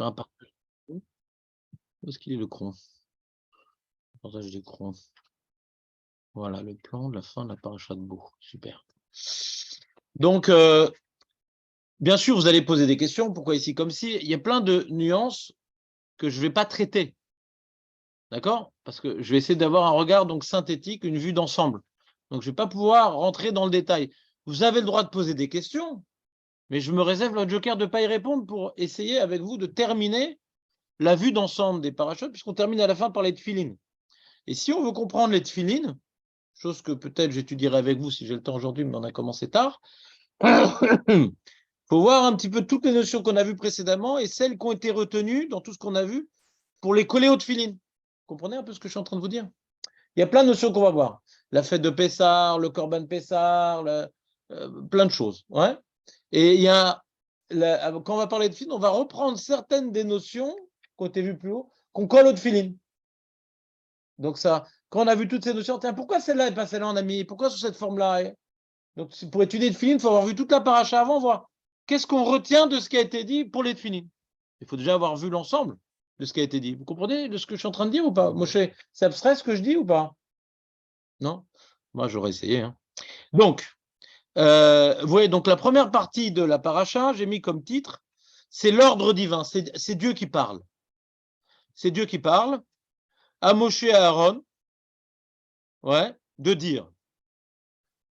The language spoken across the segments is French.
Faire un partage. Où est-ce qu'il est le cron? Partage d'écran. Voilà, le plan de la fin de la paracha de Bo. Super. Donc, bien sûr, vous allez poser des questions. Pourquoi ici comme si? Il y a plein de nuances que je ne vais pas traiter. D'accord? Parce que je vais essayer d'avoir un regard donc synthétique, une vue d'ensemble. Donc, je ne vais pas pouvoir rentrer dans le détail. Vous avez le droit de poser des questions, mais je me réserve le joker de ne pas y répondre pour essayer avec vous de terminer la vue d'ensemble des parachutes, puisqu'on termine à la fin par les tefilines. Et si on veut comprendre les tefilines, chose que peut-être j'étudierai avec vous si j'ai le temps aujourd'hui, mais on a commencé tard, il faut voir un petit peu toutes les notions qu'on a vues précédemment et celles qui ont été retenues dans tout ce qu'on a vu pour les coller aux tefilines. Vous comprenez un peu ce que je suis en train de vous dire? Il y a plein de notions qu'on va voir. La fête de Pessah, le Corban Pessah, plein de choses. Ouais. Et il y a, quand on va parler de tefilines, on va reprendre certaines des notions qui ont été vues plus haut, qu'on colle aux tefilines. Donc ça, quand on a vu toutes ces notions, tiens, pourquoi celle-là et pas celle-là on a mis? Pourquoi sous cette forme-là? Donc pour étudier le tefilin, il faut avoir vu toute la paracha avant, voir qu'est-ce qu'on retient de ce qui a été dit pour les tefilin. Il faut déjà avoir vu l'ensemble de ce qui a été dit. Vous comprenez de ce que je suis en train de dire ou pas? Moshe, c'est abstrait ce que je dis ou pas? Non? Moi, j'aurais essayé. Hein. Donc, vous voyez, donc la première partie de la paracha, j'ai mis comme titre, c'est l'ordre divin, c'est Dieu qui parle. C'est Dieu qui parle à Moshe et à Aaron, ouais, de dire.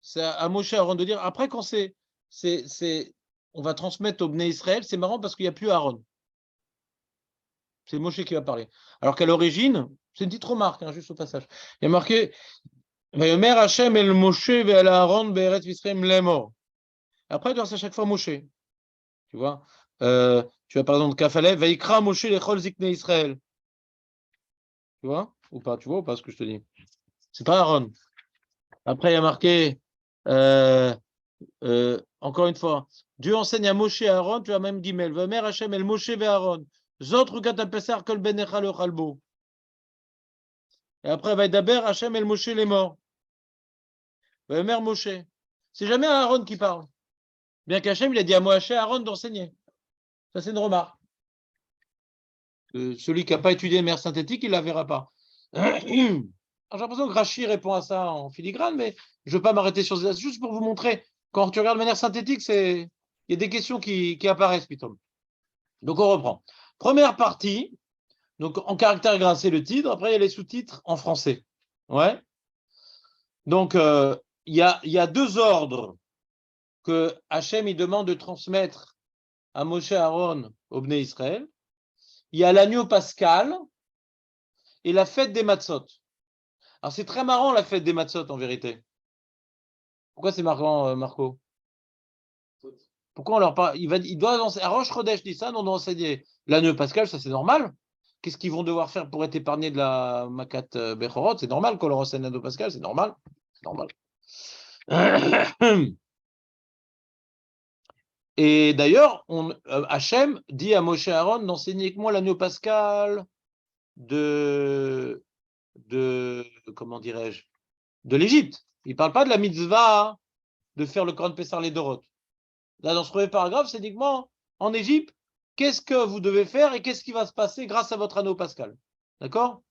C'est à Moshe et à Aaron de dire. Après, quand on va transmettre au Bnei Israël, c'est marrant parce qu'il n'y a plus Aaron. C'est Moshe qui va parler. Alors qu'à l'origine, c'est une petite remarque, hein, juste au passage. Il y a marqué Vayomer Hashem el Moshe ve'el Aaron be'eretz Yisraël lemor. Après, il doit à chaque fois Moshe. Tu vois tu as par exemple Kafalev, Vaikra Moshe lechol ziknei Israël. Tu vois ou pas? Tu vois ou pas ce que je te dis? C'est pas Aaron. Après, il y a marqué encore une fois, Dieu enseigne à Moshe et à Aaron, tu as même Gimel. Vayomer Hashem el Moshe ve'Aaron. Zot rugat pesar kol benecha lo chalbo. Et après, Vaidaber Hashem el Moshe les morts. Vayomer Moshe. C'est jamais Aaron qui parle. Bien qu'Hachem, il a dit à Moshe et à Aaron d'enseigner. Ça, c'est une remarque. Celui qui n'a pas étudié les mers synthétiques, il ne la verra pas. J'ai l'impression que Rachi répond à ça en filigrane, mais je ne veux pas m'arrêter sur ça. Juste pour vous montrer, quand tu regardes de manière synthétique, il y a des questions qui apparaissent, plutôt. Donc, on reprend. Première partie, donc en caractère gras, c'est le titre. Après, il y a les sous-titres en français. Ouais. Donc, il y a deux ordres que Hachem il demande de transmettre à Moshe Aaron au Bnei Israël. Il y a l'agneau pascal et la fête des matzot. Alors, c'est très marrant, la fête des matzot, en vérité. Pourquoi c'est marrant, Marco? Pourquoi on leur parle? Il doit enseigner. À Rosh Chodesh dit ça, on doit enseigner l'agneau pascal, ça c'est normal. Qu'est-ce qu'ils vont devoir faire pour être épargnés de la Makat Bechorot? C'est normal qu'on leur enseigne l'agneau pascal, c'est normal. C'est normal. Et d'ailleurs, Hachem dit à Moshe Aaron d'enseigner avec moi l'agneau pascal de comment dirais-je, de l'Égypte. Il ne parle pas de la mitzvah de faire le Korban Pessar les Dorot. Là, dans ce premier paragraphe, c'est uniquement en Égypte, qu'est-ce que vous devez faire et qu'est-ce qui va se passer grâce à votre anneau pascal. D'accord?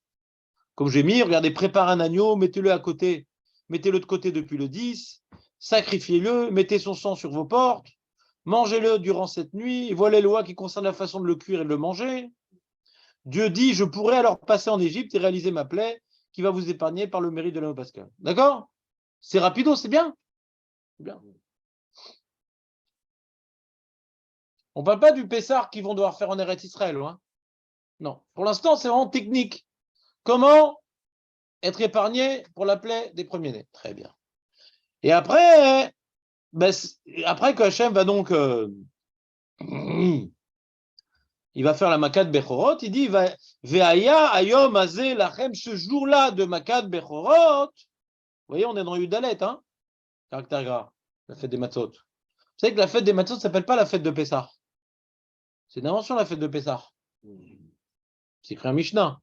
Comme j'ai mis, regardez, préparez un agneau, mettez-le à côté, mettez-le de côté depuis le 10, sacrifiez-le, mettez son sang sur vos portes, mangez-le durant cette nuit, et voilà les lois qui concernent la façon de le cuire et de le manger. Dieu dit, je pourrai alors passer en Égypte et réaliser ma plaie qui va vous épargner par le mérite de l'anneau pascal. D'accord? C'est rapido, c'est bien. C'est bien. On ne parle pas du Pessar qu'ils vont devoir faire en Eretz Israël. Hein. Non. Pour l'instant, c'est vraiment technique. Comment être épargné pour la plaie des premiers-nés? Très bien. Et après, après que Hachem va donc... il va faire la Makat Bechorot, il dit Ve'aya ayom azeh lachem, ce jour-là de Makat Bechorot. Vous voyez, on est dans Yudalet, hein? Caractère gras, la fête des Matzot. Vous savez que la fête des Matzot ne s'appelle pas la fête de Pessah. C'est une invention, la fête de Pessah. C'est écrit un Mishnah.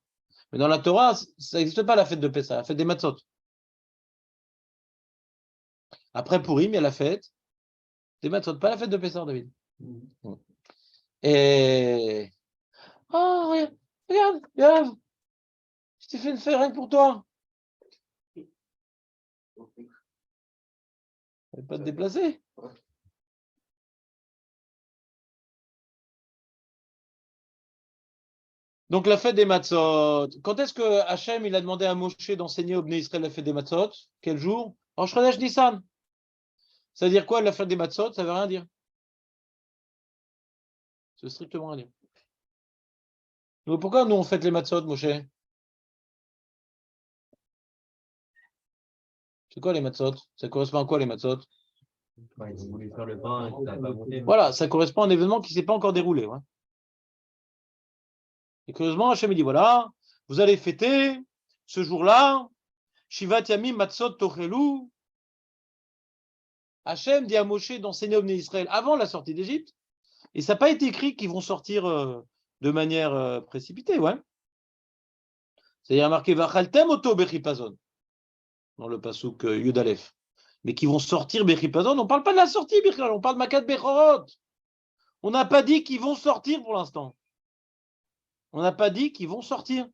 Mais dans la Torah, ça n'existe pas la fête de Pessah, la fête des Matzot. Après Purim, il y a la fête des Matzot, pas la fête de Pessah, David. Et regarde, regarde. Je t'ai fait une fête rien que pour toi. Tu ne pas te déplacer. Donc la fête des Matzot. Quand est-ce que Hachem il a demandé à Moshe d'enseigner au Bnei Israël la fête des Matzot? Quel jour? En Chodesh Nissan. Ça veut dire quoi la fête des Matzot? Ça veut rien dire. Ça veut strictement rien dire. Donc pourquoi nous on fête les Matzot, Moshe? C'est quoi les Matzot? Ça correspond à quoi les Matzot? Ils ont voulu faire le pain et ça n'a pas monté. Voilà, ça correspond à un événement qui ne s'est pas encore déroulé. Ouais. Et curieusement, Hachem il dit voilà, vous allez fêter ce jour-là, Shivat Yamim Matzot Tochelu. Hachem dit à Moshe d'enseigner au Bnei Israël avant la sortie d'Égypte. Et ça n'a pas été écrit qu'ils vont sortir de manière précipitée. Ouais. C'est-à-dire marqué Vachaltem Oto Bechipazon dans le pasuk Yud Aleph. Mais qui vont sortir Bechipazon. On ne parle pas de la sortie, on parle de Makat Bechorot. On n'a pas dit qu'ils vont sortir pour l'instant. On n'a pas dit qu'ils vont sortir.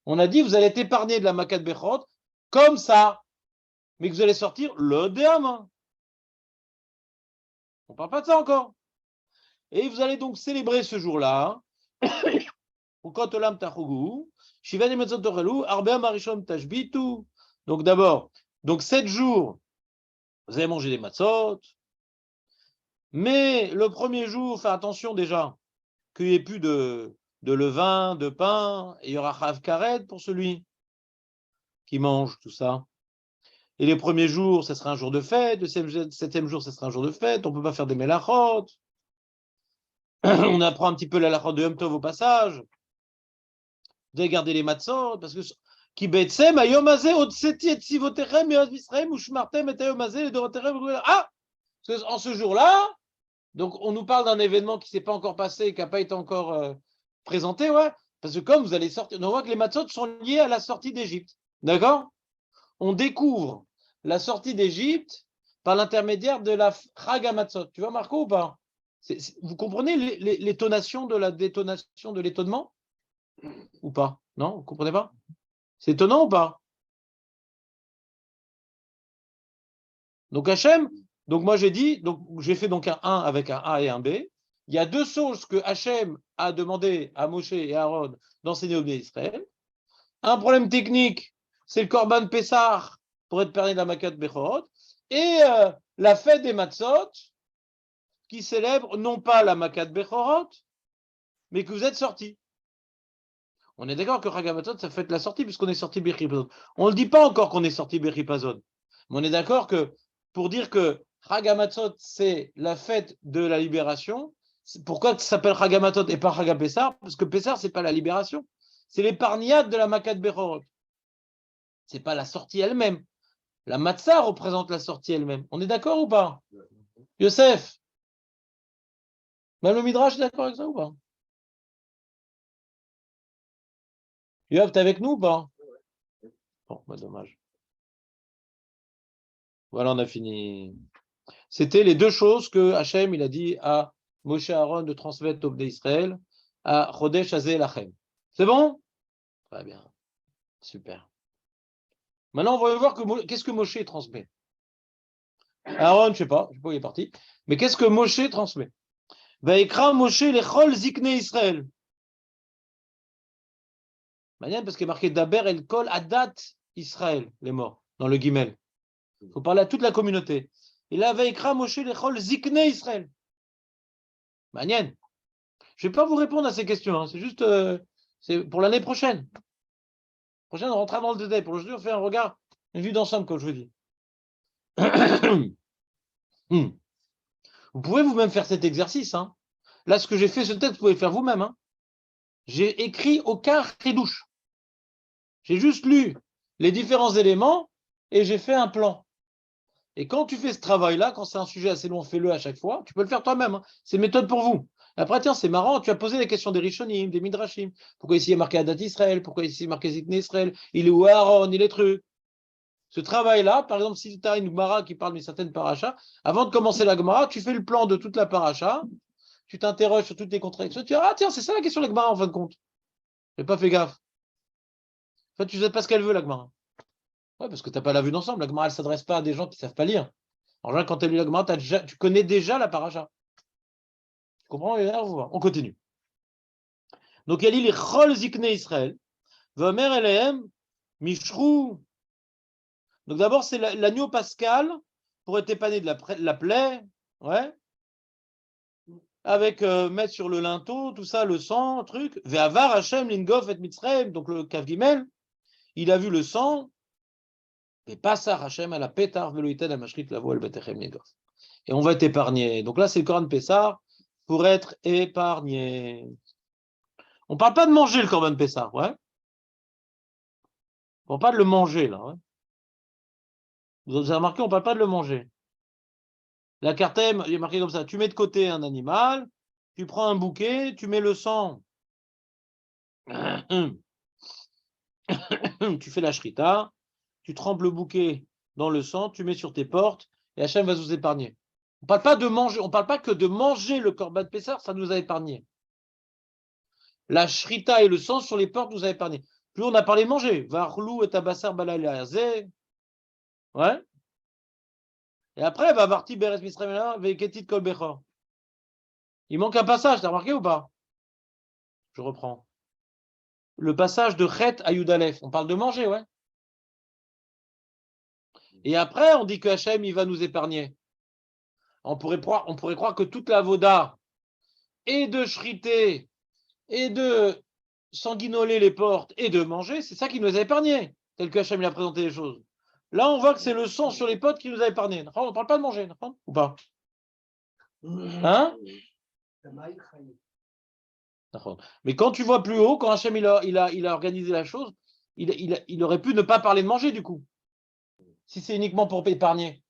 On a dit vous allez être épargné de la Makat Bechorot comme ça, mais que vous allez sortir le Déam. On ne parle pas de ça encore. Et vous allez donc célébrer ce jour-là. Donc d'abord, donc 7 jours, vous allez manger des matzot. Mais le premier jour, faites attention déjà, qu'il n'y ait plus de levain, de pain, et il y aura chav karet pour celui qui mange tout ça. Et les premiers jours, ce sera un jour de fête, le 7e jour, ce sera un jour de fête, on ne peut pas faire des melachot. On apprend un petit peu la lachot de Yom Tov au passage. Vous devez garder les matzot, parce que qui betsem ayom hazeh otseti et tzivotechem et Israël ushmartem et ayom hazeh ledorotechem. Ah, en ce jour-là, donc on nous parle d'un événement qui ne s'est pas encore passé, qui n'a pas été encore présenté, ouais, parce que comme vous allez sortir, on voit que les matzot sont liés à la sortie d'Égypte, d'accord? On découvre la sortie d'Égypte par l'intermédiaire de la Chag HaMatzot. Tu vois Marco ou pas? Vous comprenez l'étonnation de la détonation de l'étonnement? Ou pas? Non, vous ne comprenez pas? C'est étonnant ou pas? Donc Hachem, donc moi j'ai dit, donc j'ai fait donc un 1 avec un A et un B. Il y a 2 choses que Hachem a demandé à Moshe et Aaron d'enseigner au Bnei Israël. Un problème technique, c'est le Korban Pessah pour être permis de la Makat Bechorot. Et la fête des Matzot, qui célèbre non pas la Makat Bechorot, mais que vous êtes sortis. On est d'accord que Chag HaMatzot, ça fête la sortie, puisqu'on est sorti Bechipazon. On ne le dit pas encore qu'on est sorti Bechipazon. Mais on est d'accord que pour dire que Chag HaMatzot, c'est la fête de la libération, pourquoi ça s'appelle Chag HaMatzot et pas Chag HaPessah? Parce que Pessah, ce n'est pas la libération. C'est l'épargnade de la Makat Bechorot. Ce n'est pas la sortie elle-même. La Matzah représente la sortie elle-même. On est d'accord ou pas? Yosef? Même le Midrash est d'accord avec ça ou pas? Yoav, t'es avec nous ou pas? Bon, bah dommage. Voilà, on a fini. C'était les 2 choses que Hachem, il a dit à Moshe Aaron de transmettre au Bnei Israël, à Chodesh Hazeh Lachem. C'est bon? Très bien. Super. Maintenant, on va voir qu'est-ce que Moshe transmet. Aaron, je ne sais pas où il est parti. Mais qu'est-ce que Moshe transmet? Vaikra Moshe lechol zikne Israël. Manière parce qu'il est marqué Daber el kol adat Israël, les morts, dans le Guimel. Il faut parler à toute la communauté. Et là, Vaikra Moshe lechol zikne Israël. Manière. Je ne vais pas vous répondre à ces questions, hein. C'est juste c'est pour l'année prochaine. Prochaine, on rentrera dans le détail. Pour aujourd'hui, on fait un regard, une vue d'ensemble, comme je vous dis. Vous pouvez vous-même faire cet exercice. Hein. Là, ce que j'ai fait, ce texte, vous pouvez le faire vous-même. Hein. J'ai écrit aucun redouche. J'ai juste lu les différents éléments et j'ai fait un plan. Et quand tu fais ce travail-là, quand c'est un sujet assez long, fais-le à chaque fois. Tu peux le faire toi-même. Hein. C'est une méthode pour vous. Après, tiens, c'est marrant, tu as posé les questions des Rishonim, des Midrashim. Pourquoi ici il y a marqué Adat Israël? Pourquoi ici il y a marqué Zikne Israël? Il est où Aaron? Il est truc. Ce travail-là, par exemple, si tu as une Gemara qui parle d'une certaine paracha, avant de commencer la Gemara, tu fais le plan de toute la paracha tu t'interroges sur toutes les contradictions, tu dis, ah tiens, c'est ça la question de la Gemara en fin de compte. J'ai pas fait gaffe. En fait, tu sais pas ce qu'elle veut, la Gemara. Ouais, parce que tu n'as pas la vue d'ensemble. La Gemara, elle ne s'adresse pas à des gens qui ne savent pas lire. En général, quand tu lis la Gemara, tu connais déjà la paracha. Tu comprends? On continue. Donc, elle dit les Chol Zikne Israël. Vomer Elehem Mishrou. Donc, d'abord, c'est l'agneau pascal pour être épané de la plaie. Ouais. Avec mettre sur le linteau, tout ça, le sang, truc. Ve'avar Hashem Lingof et Mitzrayim. Donc, le Kav Gimel, il a vu le sang. Et Passar Hashem à la pétar veloïta la mashrit la voile betechem Lingof. Et on va être épargné. Donc là, c'est le Corban Pessah pour être épargné. On ne parle pas de manger le Corban Pessah, ouais. On ne parle pas de le manger, là. Ouais. Vous avez remarqué, on ne parle pas de le manger. La cartème, il est marqué comme ça. Tu mets de côté un animal, tu prends un bouquet, tu mets le sang. Tu fais la shrita, tu trempes le bouquet dans le sang, tu mets sur tes portes, et Hachem va vous épargner. On ne parle pas de manger, on parle pas que de manger le Corban Pessah, ça nous a épargné. La shrita et le sang sur les portes nous a épargné. Plus on a parlé de manger. Varlou et tabassar balalazé. Ouais. Et après, va varti beres misremela veketit kol bechor. Il manque un passage, t'as remarqué ou pas? Je reprends. Le passage de Chet à Yudalef. On parle de manger, ouais. Et après, on dit que Hachem, il va nous épargner. On pourrait croire que toute la voda et de shriter et de sanguinoler les portes et de manger, c'est ça qui nous a épargnés, tel que Hachem il a présenté les choses. Là, on voit que c'est le sang sur les potes qui nous a épargnés. On ne parle pas de manger, ou pas? Hein? Mais quand tu vois plus haut, quand Hachem il a organisé la chose, il aurait pu ne pas parler de manger du coup, si c'est uniquement pour épargner.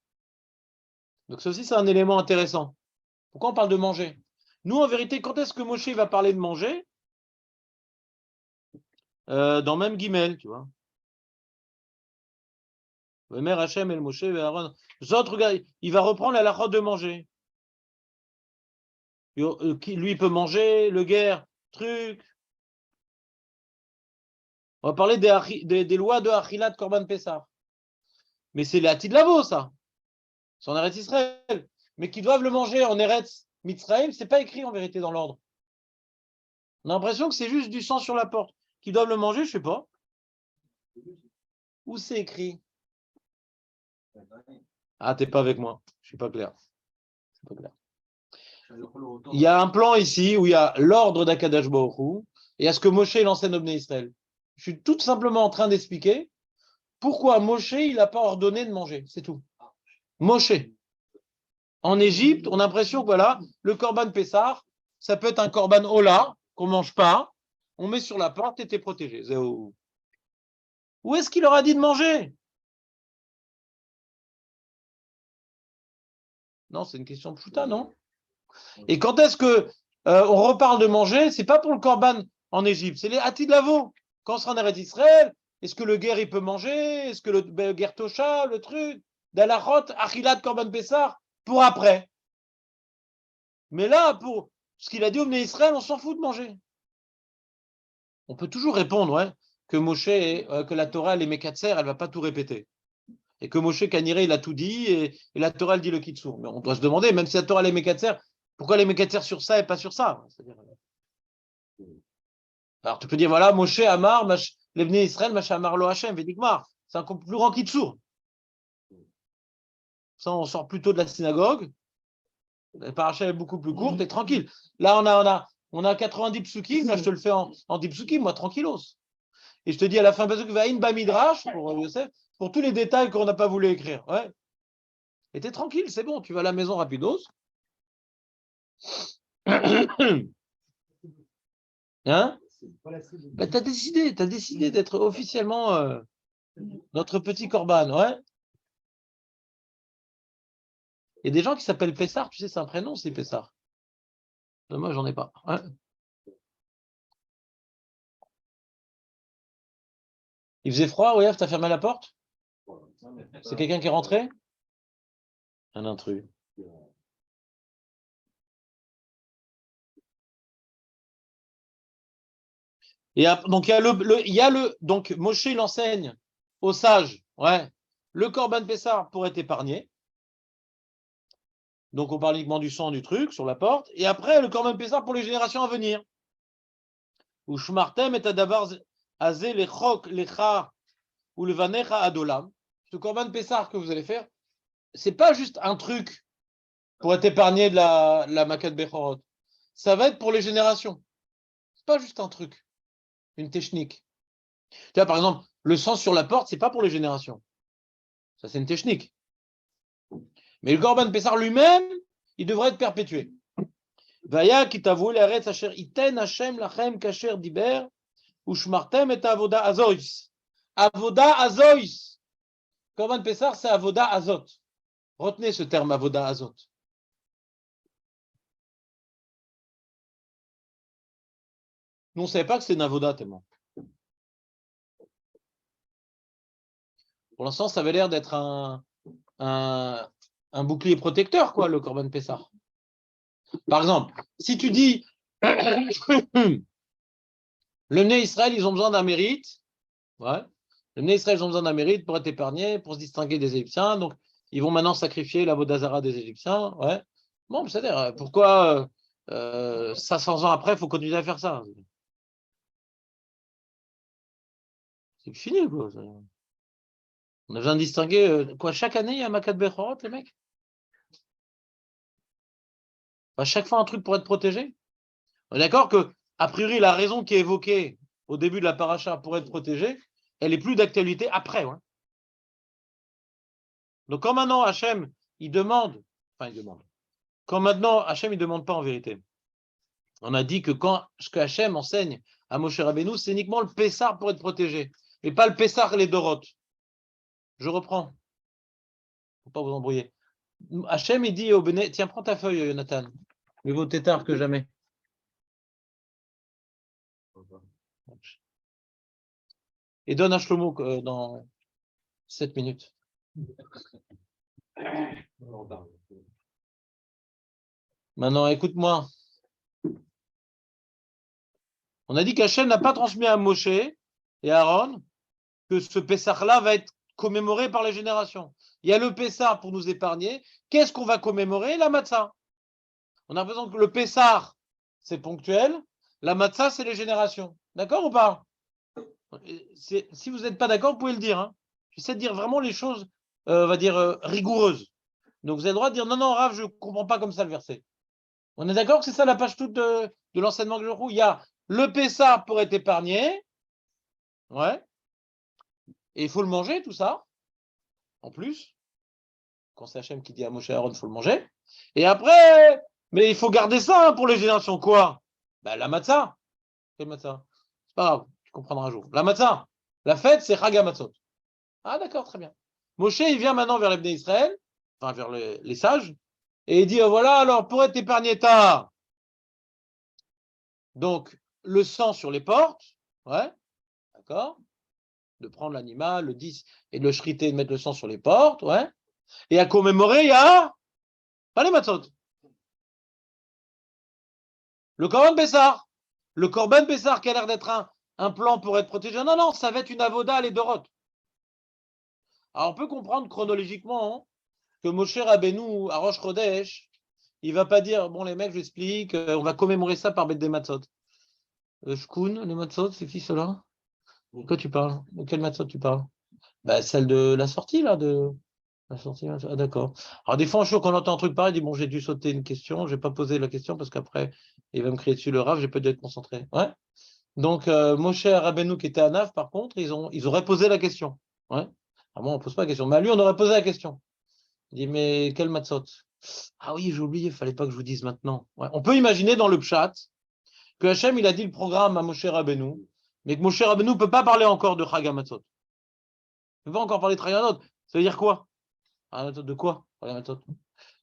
Donc ceci, c'est un élément intéressant. Pourquoi on parle de manger? Nous, en vérité, quand est-ce que Moshe va parler de manger? Dans même Guimel, tu vois. Le mère Hachem et le Moshe et Aaron. Regarde, il va reprendre la halakha de manger. Lui, il peut manger, le guerre, truc. On va parler des lois de Achilat Korban Pessah. Mais c'est les Hatid Lavo, ça. C'est en Eretz Israël. Mais qui doivent le manger en Eretz Mitzrayim, c'est pas écrit en vérité dans l'ordre. On a l'impression que c'est juste du sang sur la porte. Qui doivent le manger, je sais pas. Où c'est écrit? Ah, t'es pas avec moi. Je suis pas clair. Il y a un plan ici où il y a l'ordre d'Akadash Baruch Hu et il y a ce que Moshe l'enseigne au Bnei Israël. Je suis tout simplement en train d'expliquer pourquoi Moshe il n'a pas ordonné de manger. C'est tout. Moshe. En Égypte, on a l'impression que voilà, le Korban Pessah, ça peut être un Korban Ola qu'on ne mange pas. On met sur la porte et t'es protégé. Où est-ce qu'il leur a dit de manger? Non, c'est une question de Pshuta, non? Et quand est-ce que on reparle de manger? C'est pas pour le Korban en Égypte, c'est les Hatid Lavo. Quand on sera en Eretz Israël, est-ce que le guerre il peut manger? Est-ce que le guerre Tosha, le truc, Dalachot, Achilat, Korban Pessah, pour après? Mais là, pour ce qu'il a dit au Bnei Israël, on s'en fout de manger. On peut toujours répondre, ouais, que Moshe, que la Torah, les Mekatser, elle ne va pas tout répéter. Et que Moshe Kaniré, il a tout dit, et la Torah, elle dit le Kitsur. Mais on doit se demander, même si la Torah, les Mekatser, pourquoi les Mekatser sur ça et pas sur ça? Alors tu peux dire, voilà, Moshe Amar, l'Ebné Israël, Macha Amar Lo Hashem, Védikmar. C'est un plus grand Kitsur. Ça, on sort plutôt de la synagogue. La paracha est beaucoup plus courte et tranquille. Là, on a 90 psukim. Là, je te le fais en 10 psukim, moi, tranquillos. Et je te dis à la fin, Vaïn Bamidrash, pour Yosef, pour tous les détails qu'on n'a pas voulu écrire. Ouais. Et t'es tranquille, c'est bon, tu vas à la maison rapidos. Hein? Bah, t'as décidé d'être officiellement notre petit Corban, ouais. Il y a des gens qui s'appellent Pessar, tu sais, c'est un prénom, c'est Pessar. Moi, j'en ai pas. Ouais. Il faisait froid, ouais, t'as fermé la porte? C'est quelqu'un qui est rentré? Un intrus. Et donc, donc Moshe, il enseigne aux sages, ouais, le Corban Pessah pour être épargné. Donc, on parle uniquement du sang du truc sur la porte. Et après, le Corban Pessah pour les générations à venir. Ou Shmartem et Adavar Azé Lechok Lecha ou le Vanecha Adolam. Ce Corban Pessah que vous allez faire, c'est pas juste un truc pour être épargné de la Makat Bechorot. Ça va être pour les générations. C'est pas juste un truc, une technique. Tu vois, par exemple, le sang sur la porte, c'est pas pour les générations. Ça, c'est une technique. Mais le Corban Pessah lui-même, il devrait être perpétué. Vaya ki tavou l'eretz asher iten Hashem lachem kasher diber ushmartem et avoda azois. Avoda azois. Corban Pessah, c'est avoda azot. Retenez ce terme avoda azot. Nous, on ne savait pas que c'était une avoda tellement. Pour l'instant, ça avait l'air d'être un bouclier protecteur, quoi, le Corban Pessah. Par exemple, si tu dis le Bnei Israël, ils ont besoin d'un mérite, ouais. Le Bnei Israël, ils ont besoin d'un mérite pour être épargnés, pour se distinguer des Égyptiens, donc ils vont maintenant sacrifier la Vodazara des Égyptiens, ouais. Bon, c'est-à-dire, pourquoi 500 ans après, il faut continuer à faire ça? C'est fini, quoi. On a besoin de distinguer, quoi, chaque année, il y a un Makat Bechorot, les mecs? À chaque fois, un truc pour être protégé? On est d'accord que, a priori, la raison qui est évoquée au début de la paracha pour être protégé, elle est plus d'actualité après. Ouais. Donc, quand maintenant Hachem, il demande, quand maintenant Hachem, il ne demande pas en vérité. On a dit que quand ce que Hachem enseigne à Moshe Rabbeinu, c'est uniquement le Pessar pour être protégé, mais pas le Pessar et les Dorotes. Je reprends. Il ne faut pas vous embrouiller. Hachem, il dit au Béné, tiens, prends ta feuille, Jonathan. Mieux vaut tétard que jamais. Et donne à Shlomo dans 7 minutes. Maintenant, écoute-moi. On a dit qu'Hachem n'a pas transmis à Moshe et à Aaron que ce Pessah-là va être commémoré par les générations. Il y a le Pessah pour nous épargner. Qu'est-ce qu'on va commémorer? La Matzah. On a l'impression que le Pessah, c'est ponctuel. La Matzah, c'est les générations. D'accord ou pas? Si vous n'êtes pas d'accord, vous pouvez le dire. Hein. J'essaie de dire vraiment les choses, on va dire, rigoureuses. Donc vous avez le droit de dire, non, Rav, je ne comprends pas comme ça le verset. On est d'accord que c'est ça la page toute de l'enseignement que je trouve. Il y a le Pessah pour être épargné. Ouais. Et il faut le manger, tout ça. En plus. Quand c'est Hachem qui dit à Moshe Aaron, il faut le manger. Et après, mais il faut garder ça hein, pour les générations. Quoi? Ben, la matzah. Quelle matzah? C'est pas grave, tu comprendras un jour. La matzah. La fête, c'est Chag HaMatzot. Ah, d'accord, très bien. Moshe, il vient maintenant vers les Bnei Israël, enfin vers les sages, et il dit voilà, alors pour être épargné tard, donc le sang sur les portes, ouais, d'accord, de prendre l'animal, le 10, et de le shriter, de mettre le sang sur les portes, ouais, et à commémorer, il y a pas les matzot. Le Corban Pessah. Le Corban Pessah qui a l'air d'être un plan pour être protégé. Non, non, ça va être une avoda à l'Edorot. Alors on peut comprendre chronologiquement hein, que Moshe Rabbeinu à Rosh Chodesh, il ne va pas dire, bon les mecs, j'explique, on va commémorer ça par Beth des Matzot. Shkoun, les Matzot, c'est qui cela? De quoi tu parles? De quel Matzot tu parles? Bah, celle de la sortie, là, de la sortie. Ah, d'accord. Alors, des fois, quand on entend un truc pareil, il dit, bon, j'ai dû sauter une question, je n'ai pas posé la question parce qu'après, il va me crier dessus le rave, j'ai pas dû être concentré. Ouais. Donc, Moshe et Rabbeinu qui étaient à Naf, par contre, ils auraient posé la question. Ouais. Ah, moi, on ne pose pas la question. Mais à lui, on aurait posé la question. Il dit, mais quel matzot? Ah oui, j'ai oublié, il ne fallait pas que je vous dise maintenant. Ouais. On peut imaginer dans le pshat que Hachem, il a dit le programme à Moshe Rabbeinu, mais que Moshe Rabbeinu ne peut pas parler encore de Chag HaMatzot. Il ne peut pas encore parler de Chag HaMatzot. Ça veut dire quoi? De quoi?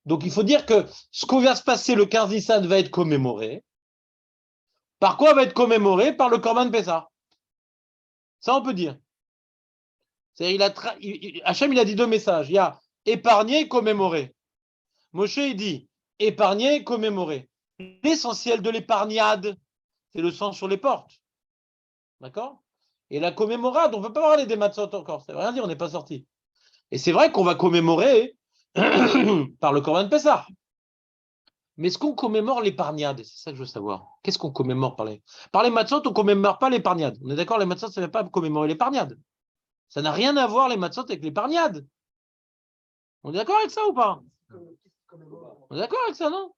Donc, il faut dire que ce qui va se passer le 15 Nissan va être commémoré. Par quoi va être commémoré? Par le Corban Pessah. Ça, on peut dire. Hachem, il a dit 2 messages. Il y a épargner, commémorer. Moshe, il dit épargner, commémorer. L'essentiel de l'épargnade, c'est le sang sur les portes. D'accord? Et la commémorade, on ne peut pas parler des matzot encore. Ça ne veut rien dire, on n'est pas sorti. Et c'est vrai qu'on va commémorer par le Corban Pessah. Mais est-ce qu'on commémore l'épargnade? C'est ça que je veux savoir. Qu'est-ce qu'on commémore par les matzot, on ne commémore pas l'épargnade. On est d'accord, les matzot, ça ne veut pas commémorer l'épargnade. Ça n'a rien à voir, les matzot, avec l'épargnade. On est d'accord avec ça ou pas? On est d'accord avec ça, non?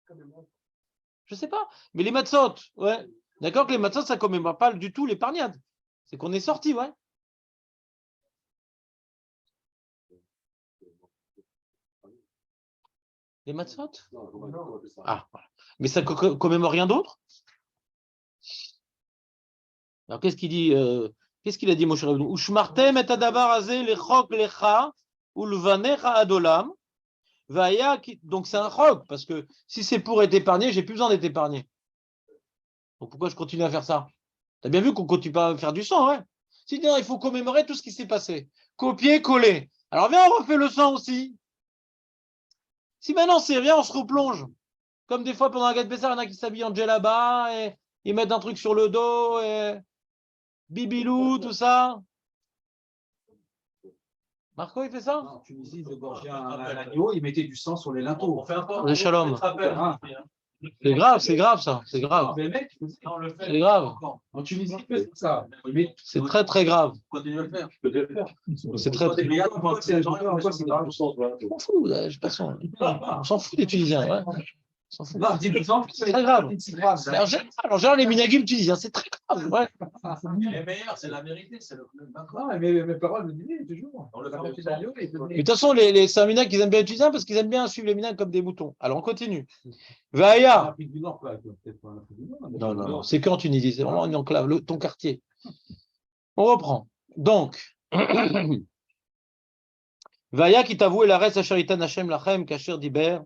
Je ne sais pas. Mais les matzot, ouais. D'accord que les matzot, ça ne commémore pas du tout l'épargnade. C'est qu'on est sorti, ouais. Les matzot? Ah, voilà. Mais ça ne commémore rien d'autre? Alors, qu'est-ce qu'il dit qu'est-ce qu'il a dit, Moshe Rabbeinu? Ushmartem et adabar azeh lechok lecha ulvanecha adolam. Donc, c'est un chok, parce que si c'est pour être épargné, j'ai plus besoin d'être épargné. Donc, pourquoi je continue à faire ça? Tu as bien vu qu'on continue pas à faire du sang, hein? Sinon, il faut commémorer tout ce qui s'est passé. Copier, coller. Alors, viens, on refait le sang aussi. Si maintenant c'est rien, on se replonge. Comme des fois pendant la Gad Bessar, il y en a qui s'habillent en djellaba et ils mettent un truc sur le dos et bibilou, tout ça. Marco, il fait ça? En Tunisie, ils égorgeaient un agneau, ils mettaient du sang sur les linteaux. On fait un peu. Les shalom. Ah. C'est grave ça. C'est grave. Mais mec, C'est grave. en Tunisie, ils faisaient ça. C'est très très grave. Continue à le faire. C'est très très grave. C'est grave. On s'en fout, là, je passe. On s'en fout des Tunisiens. Ouais. On s'en fout. Non, 10%, C'est très grave. c'est grave. Alors, genre les minagim tunisiens, c'est très grave. Ouais. Les meilleurs, c'est la vérité, c'est le club. Non, mais mes parents me disaient toujours. On le fait La au petite sang. agneau, ils Mais de venaient. toute façon, c'est un minag qu'ils aiment bien les Tunisiens parce qu'ils aiment bien suivre les minags comme des moutons. Alors, on continue. Vaya. L'Afrique du Nord, quoi. Peut-être pas l'Afrique du Nord. Non. C'est qu'en Tunisie. C'est vraiment une enclave, ton quartier. On reprend. Donc, Vaya qui t'avoue la reste à Sharitan Hashem Lachem, Kasher Diber.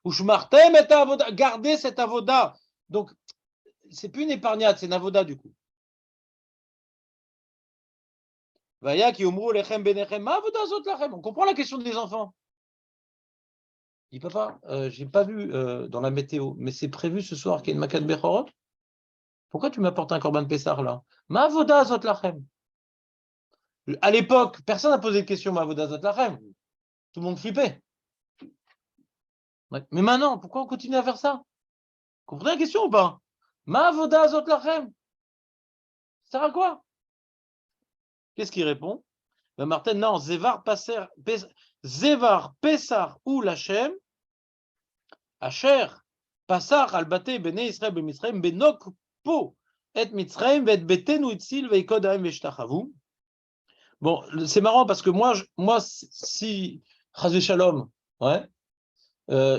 Ushmartem et avoda. Gardez cette avoda. Donc, c'est plus une épargnade, c'est une avoda du coup. Vaya qui umru lechem benechem. Ma avoda zot lachem. On comprend la question des enfants. Il dit papa, j'ai pas vu dans la météo, mais c'est prévu ce soir qu'il y ait une Makat Bechorot. Pourquoi tu m'apportes un Korban Pessar là? Ma avoda zot lachem. À l'époque, personne n'a posé de question ma avoda zot lachem. Tout le monde flippait. Ouais. Mais maintenant, pourquoi on continue à faire ça? Vous comprenez la question ou pas? Ma avoda zot lachem. Ça sert à quoi? Qu'est-ce qu'il répond? Ben Martin, non, Zevar Pessar ou Lachem, Asher, Passar Albate Bene Israël Bemitzrayim Benok Po et Mitzrayim Vet Betenu Itzil Veikod Aim Veshtachavu. Bon, c'est marrant parce que moi si Chazé Shalom, ouais,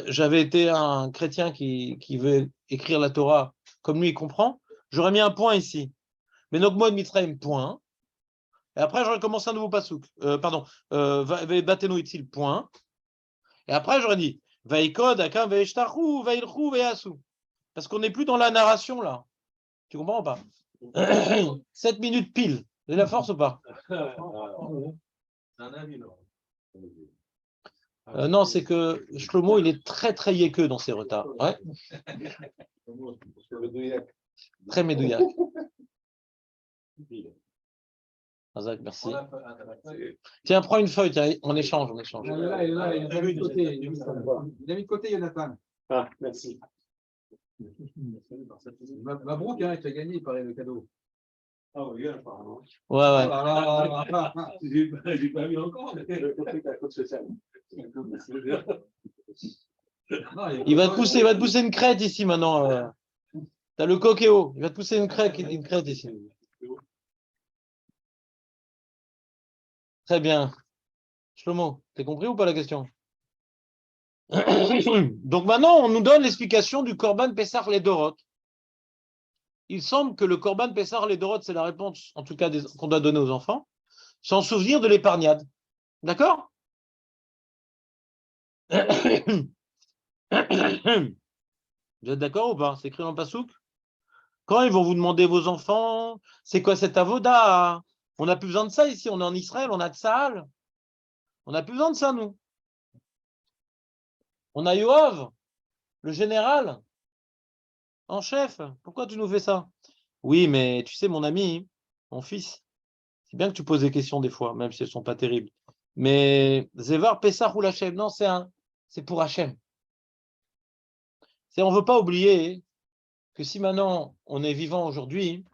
j'avais été un chrétien qui veut écrire la Torah comme lui il comprend, j'aurais mis un point ici. Benok Mo et Mitzrayim, point. Et après, j'aurais commencé un nouveau pasouk. Batenu itil, point. Et après, j'aurais dit Vaikod, Akam, Veishtachu, Veilchu, Veyasu. Parce qu'on n'est plus dans la narration, là. Tu comprends ou pas? 7 minutes pile. Vous avez la force ou pas? C'est un avis, là. Non, c'est que Shlomo, il est très, très yéqueux dans ses retards. Ouais. Très médouillac. Razak, merci. Tiens, prends une feuille, tiens, on échange. Il est là, il a mis de côté. Il a mis de côté, Jonathan. Ah, merci. Mabrouk, hein, tu as gagné, il paraît, le cadeau. Ah oui, apparemment. Ouais. J'ai pas vu encore. Le côté à côte sociale. Il va te pousser une crête ici maintenant. T'as le coquéo. Il va te pousser une crête ici. Très bien. Shlomo, t'as compris ou pas la question? Donc maintenant, on nous donne l'explication du Korban Pessar Ledorot. Il semble que le Korban Pessar Ledorot, c'est la réponse, en tout cas, qu'on doit donner aux enfants, sans souvenir de l'épargnade. D'accord? Vous êtes d'accord ou pas? C'est écrit dans le Passouk? Quand ils vont vous demander vos enfants, c'est quoi cette avoda? On n'a plus besoin de ça ici, on est en Israël, on a de Tsahal. On n'a plus besoin de ça, nous. On a Yoav, le général, en chef. Pourquoi tu nous fais ça? Oui, mais tu sais, mon ami, mon fils, c'est bien que tu poses des questions des fois, même si elles ne sont pas terribles. Mais Zevar, Pessah ou Hachem, non, c'est pour Hachem. On ne veut pas oublier que si maintenant on est vivant aujourd'hui,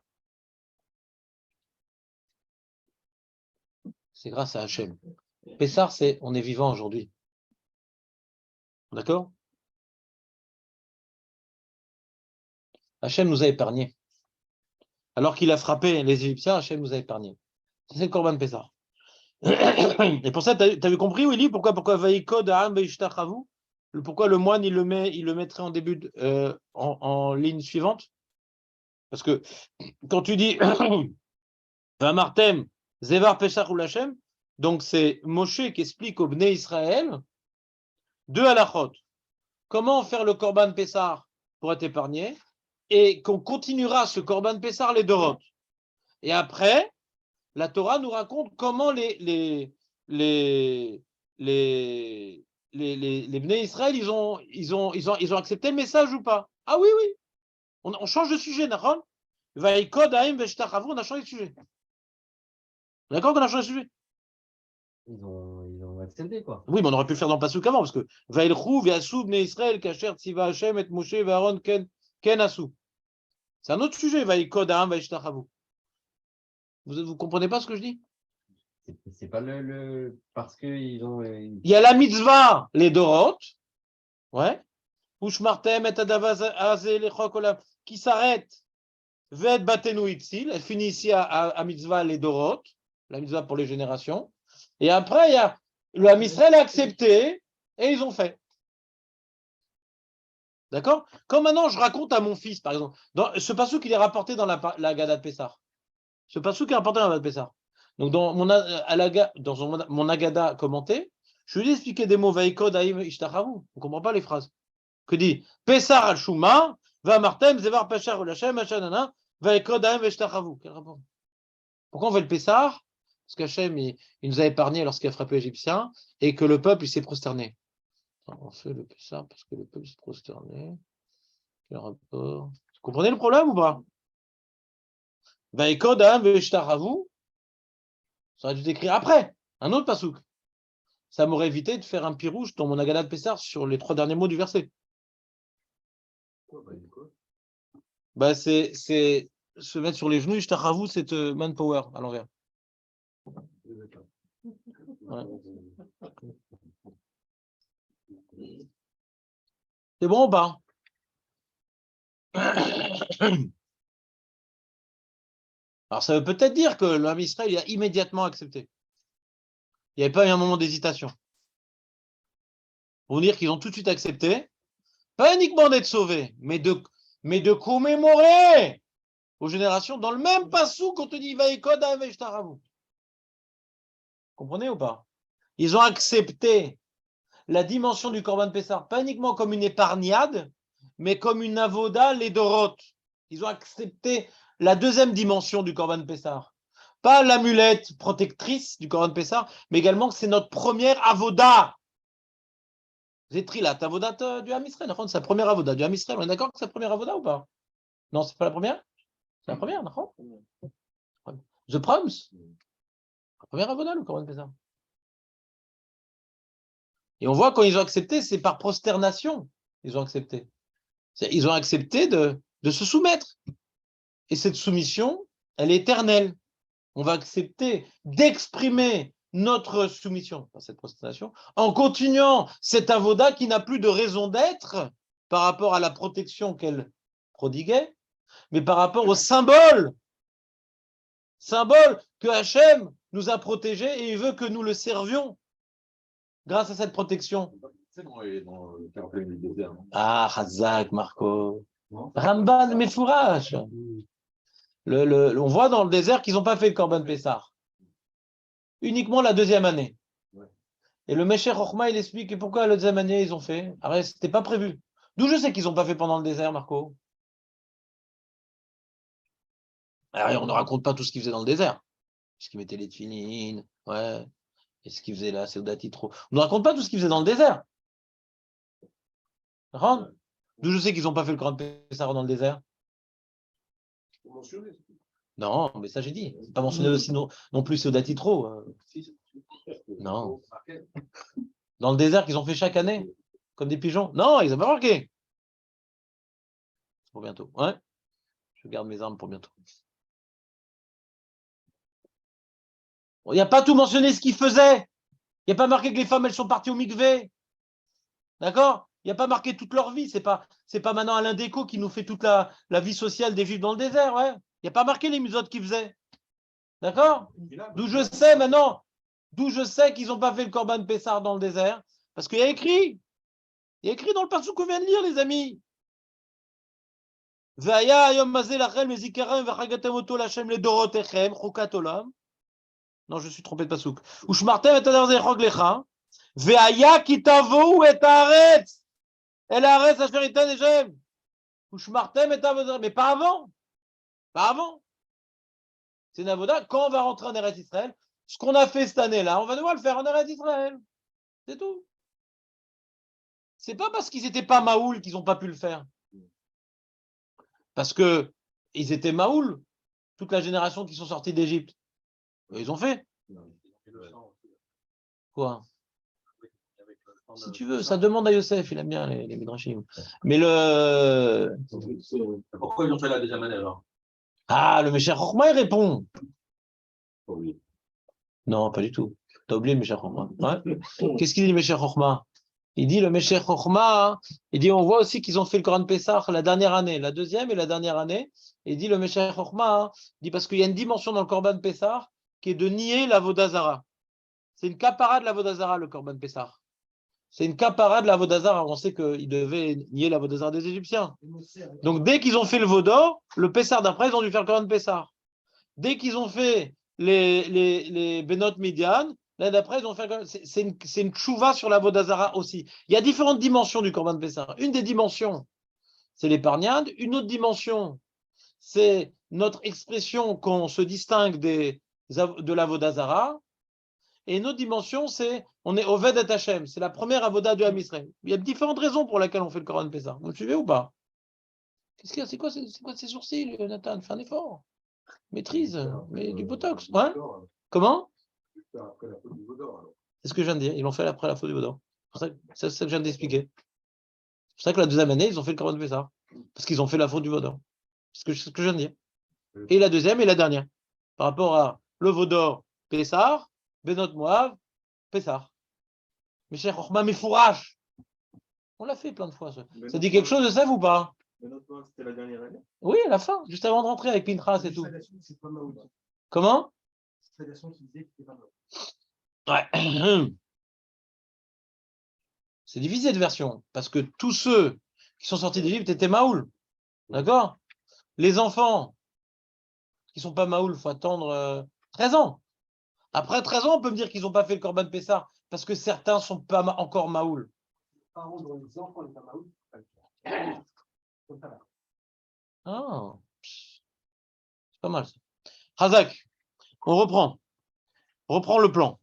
c'est grâce à Hachem. Pessah, c'est on est vivant aujourd'hui. D'accord? Hachem nous a épargnés. Alors qu'il a frappé les Égyptiens, Hachem nous a épargnés. C'est le Corban Pessah. Et pour ça, tu avais compris, Willy, pourquoi Vaïkod A'am Veishtachavu? Pourquoi le moine, il le mettrait en début, en ligne suivante? Parce que quand tu dis Vamartem, Zevar Peshach ou Lachem, donc c'est Moshe qui explique au Bnei Israël deux halachot. Comment faire le Korban Pessah pour être épargné et qu'on continuera ce Korban Pessah les Dorot. Et après, la Torah nous raconte comment les Bnei Israël, ils ont accepté le message ou pas. Ah oui, oui. On change de sujet, Nahon. Vaïkod Haïm Veshtachavu, on a changé de sujet. D'accord qu'on a changé de sujet? Ils ont accepté, quoi. Oui, mais on aurait pu le faire dans le Passouk avant, parce que Vaïlchou, Viasou, Bnei Israël, Kacher, Tziva Hashem, et Moshe, Varon, Ken Asou. C'est un autre sujet, Vaïkod Haïm Veshtachavu. Vous comprenez pas ce que je dis? C'est pas parce qu'ils ont. Il y a la mitzvah, les Dorot, ouais, Ushmartem et Adavaz qui s'arrête, Ved Batenu Itzil, elle finit ici à mitzvah les Dorot, la mitzvah pour les générations, et après, il y a le Ham Israël a accepté, et ils ont fait. D'accord? Quand maintenant je raconte à mon fils, par exemple, ce passouk il est rapporté dans la Haggadah de Pessah. Ce passouk est rapporté dans la Haggadah de Pessah. Donc dans mon Haggadah commenté, je lui ai expliqué des mots Vaikod Haïm Ishtachavu. On ne comprend pas les phrases. Que dit Pessah al Shuma, Va Martem, Zevar Pachar Olachem, Hachanana, Vaikod Haïm Ishtachavu. Quel rapport? Pourquoi on fait le Pessah? Parce qu'Hachem, il nous a épargnés lorsqu'il a frappé l'Égyptien et que le peuple il s'est prosterné. On fait le Pessah parce que le peuple s'est prosterné. Quel rapport? Vous comprenez le problème ou pas? Vaikod Haïm Ishtachavu. Ça aurait dû écrire après, un autre pasouk. Ça m'aurait évité de faire un pirouge dans mon Haggadah de Pessah sur les 3 derniers mots du verset. Bah, c'est se mettre sur les genoux, Ishtachavu, c'est manpower à l'envers. Ouais. C'est bon ou pas? Alors, ça veut peut-être dire que l'homme Israël il a immédiatement accepté. Il n'y avait pas eu un moment d'hésitation. Pour dire qu'ils ont tout de suite accepté, pas uniquement d'être sauvés, mais de commémorer aux générations dans le même passou qu'on te dit Vaikod Aveshtaravu. Comprenez ou pas? Ils ont accepté la dimension du Korban Pessah, pas uniquement comme une épargnade, mais comme une avoda les Dorot. Ils ont accepté la deuxième dimension du Korban Pessah. Pas l'amulette protectrice du Korban Pessah, mais également que c'est notre première avoda. Zétrilat, avoda du Ham Israël. C'est la première avoda du Ham Israël. On est d'accord que c'est la première avoda ou pas? Non, c'est pas la première? C'est la première, d'accord? The Proms. La première avoda, le Korban Pessah. Et on voit quand ils ont accepté, c'est par prosternation. Ils ont accepté. Ils ont accepté de se soumettre. Et cette soumission, elle est éternelle. On va accepter d'exprimer notre soumission dans cette prosternation en continuant cette avoda qui n'a plus de raison d'être par rapport à la protection qu'elle prodiguait, mais par rapport au symbole que Hachem nous a protégé et il veut que nous le servions grâce à cette protection. C'est bon, il est dans le caractère du désert. Ah, Hazak, Marco. Ramban, Mefourash. On voit dans le désert qu'ils n'ont pas fait le Korban Pessah. Uniquement la deuxième année. Ouais. Et le Mesher Chochma, il explique pourquoi la deuxième année ils ont fait. Alors, c'était pas prévu. D'où je sais qu'ils n'ont pas fait pendant le désert, Marco. Alors, on ne raconte pas tout ce qu'ils faisaient dans le désert. Ce qu'ils mettaient les tefilines, ouais. Et ce qu'ils faisaient là, c'est Odati trop. On ne raconte pas tout ce qu'ils faisaient dans le désert. D'où je sais qu'ils n'ont pas fait le Korban Pessah dans le désert. mentionné. Non, mais ça j'ai dit. C'est pas mentionné aussi non plus Seudat Yitro. Non. Dans le désert qu'ils ont fait chaque année, comme des pigeons. Non, ils n'ont pas marqué. Pour bientôt. Ouais. Je garde mes armes pour bientôt. Il n'y a pas tout mentionné ce qu'ils faisaient. Il n'y a pas marqué que les femmes, elles sont parties au mikvé. D'accord? Il n'y a pas marqué toute leur vie. C'est pas maintenant Alain Déco qui nous fait toute la vie sociale des Juifs dans le désert. Ouais. Il n'y a pas marqué les musotes qu'ils faisaient. D'accord? D'où je sais maintenant, d'où je sais qu'ils n'ont pas fait le Corban Pessar dans le désert. Parce qu'il y a écrit. Il y a écrit dans le passage qu'on vient de lire, les amis. Non, je suis trompé de pasouk. Ushmartem et adarze lecha. Veaya kitavo et haaretz. El haaretz asher iten Hashem. Ushmartem et adarze. Mais pas avant. Pas avant. C'est une avoda. Quand on va rentrer en Eretz Israël, ce qu'on a fait cette année-là, on va devoir le faire en Eretz Israël. C'est tout. C'est pas parce qu'ils n'étaient pas maoul qu'ils n'ont pas pu le faire. Parce que ils étaient maoul, toute la génération qui sont sortis d'Égypte. Ils ont fait. Quoi? Si tu veux, ça demande à Yosef, il aime bien les midrashim. Mais Pourquoi ils ont fait la deuxième année alors? Ah, le Meshach Chochma, il répond. Non, pas du tout. T'as oublié le Meshach Chochma. Ouais. Qu'est-ce qu'il dit, le Meshach Chochma? Il dit, le Meshach Chochma, il dit, on voit aussi qu'ils ont fait le Corban Pessah la dernière année, la deuxième et la dernière année. Et il dit, le Meshach Chochma, il dit, parce qu'il y a une dimension dans le Corban Pessah qui est de nier la Vodazara. C'est une capara de la Vodazara, le Corban Pessah. C'est une capara de la Vodazara. On sait qu'ils devaient nier la Vodazara des Égyptiens. Donc, dès qu'ils ont fait le Vodor, le Pessah d'après, ils ont dû faire le Corban Pessah. Dès qu'ils ont fait les Benot Midian, l'année d'après, ils ont fait. C'est une tchouva sur la Vodazara aussi. Il y a différentes dimensions du Corban Pessah. Une des dimensions, c'est l'épargnade. Une autre dimension, c'est notre expression qu'on se distingue de la Vodazara. Et une autre dimension, c'est on est Oved et Hashem. C'est la première avoda de Ham Israël. Il y a différentes raisons pour lesquelles on fait le Corban Pessah. Vous me suivez ou pas? Qu'est-ce qu'il y a? C'est quoi ces sourcils, Nathan? Fais un effort. Maîtrise, mais du botox. Ouais. Comment? C'est ce que je viens de dire. Ils l'ont fait après la faute du Vaudor. C'est ça que je viens d'expliquer. C'est pour ça que la deuxième année, ils ont fait le Corban Pessah. Parce qu'ils ont fait la faute du Vaudor. C'est ce que je viens de dire. Et la deuxième et la dernière. Par rapport à le Vaudor, Pessah, Benot Moav, Pessah. Mais cher Chochma Mefourash. On l'a fait plein de fois. Ça dit quelque chose de ça ou pas? C'était la dernière année. Oui, à la fin, juste avant de rentrer avec Pinchas et tout. Comment? Ouais. C'est divisé de versions, parce que tous ceux qui sont sortis d'Égypte étaient Maoul. D'accord? Les enfants qui ne sont pas Maoul, il faut attendre 13 ans. Après 13 ans, on peut me dire qu'ils n'ont pas fait le Corban Pessah, parce que certains ne sont pas encore Maoul. Ah, c'est pas mal ça. Hazak, on reprend. Reprend le plan.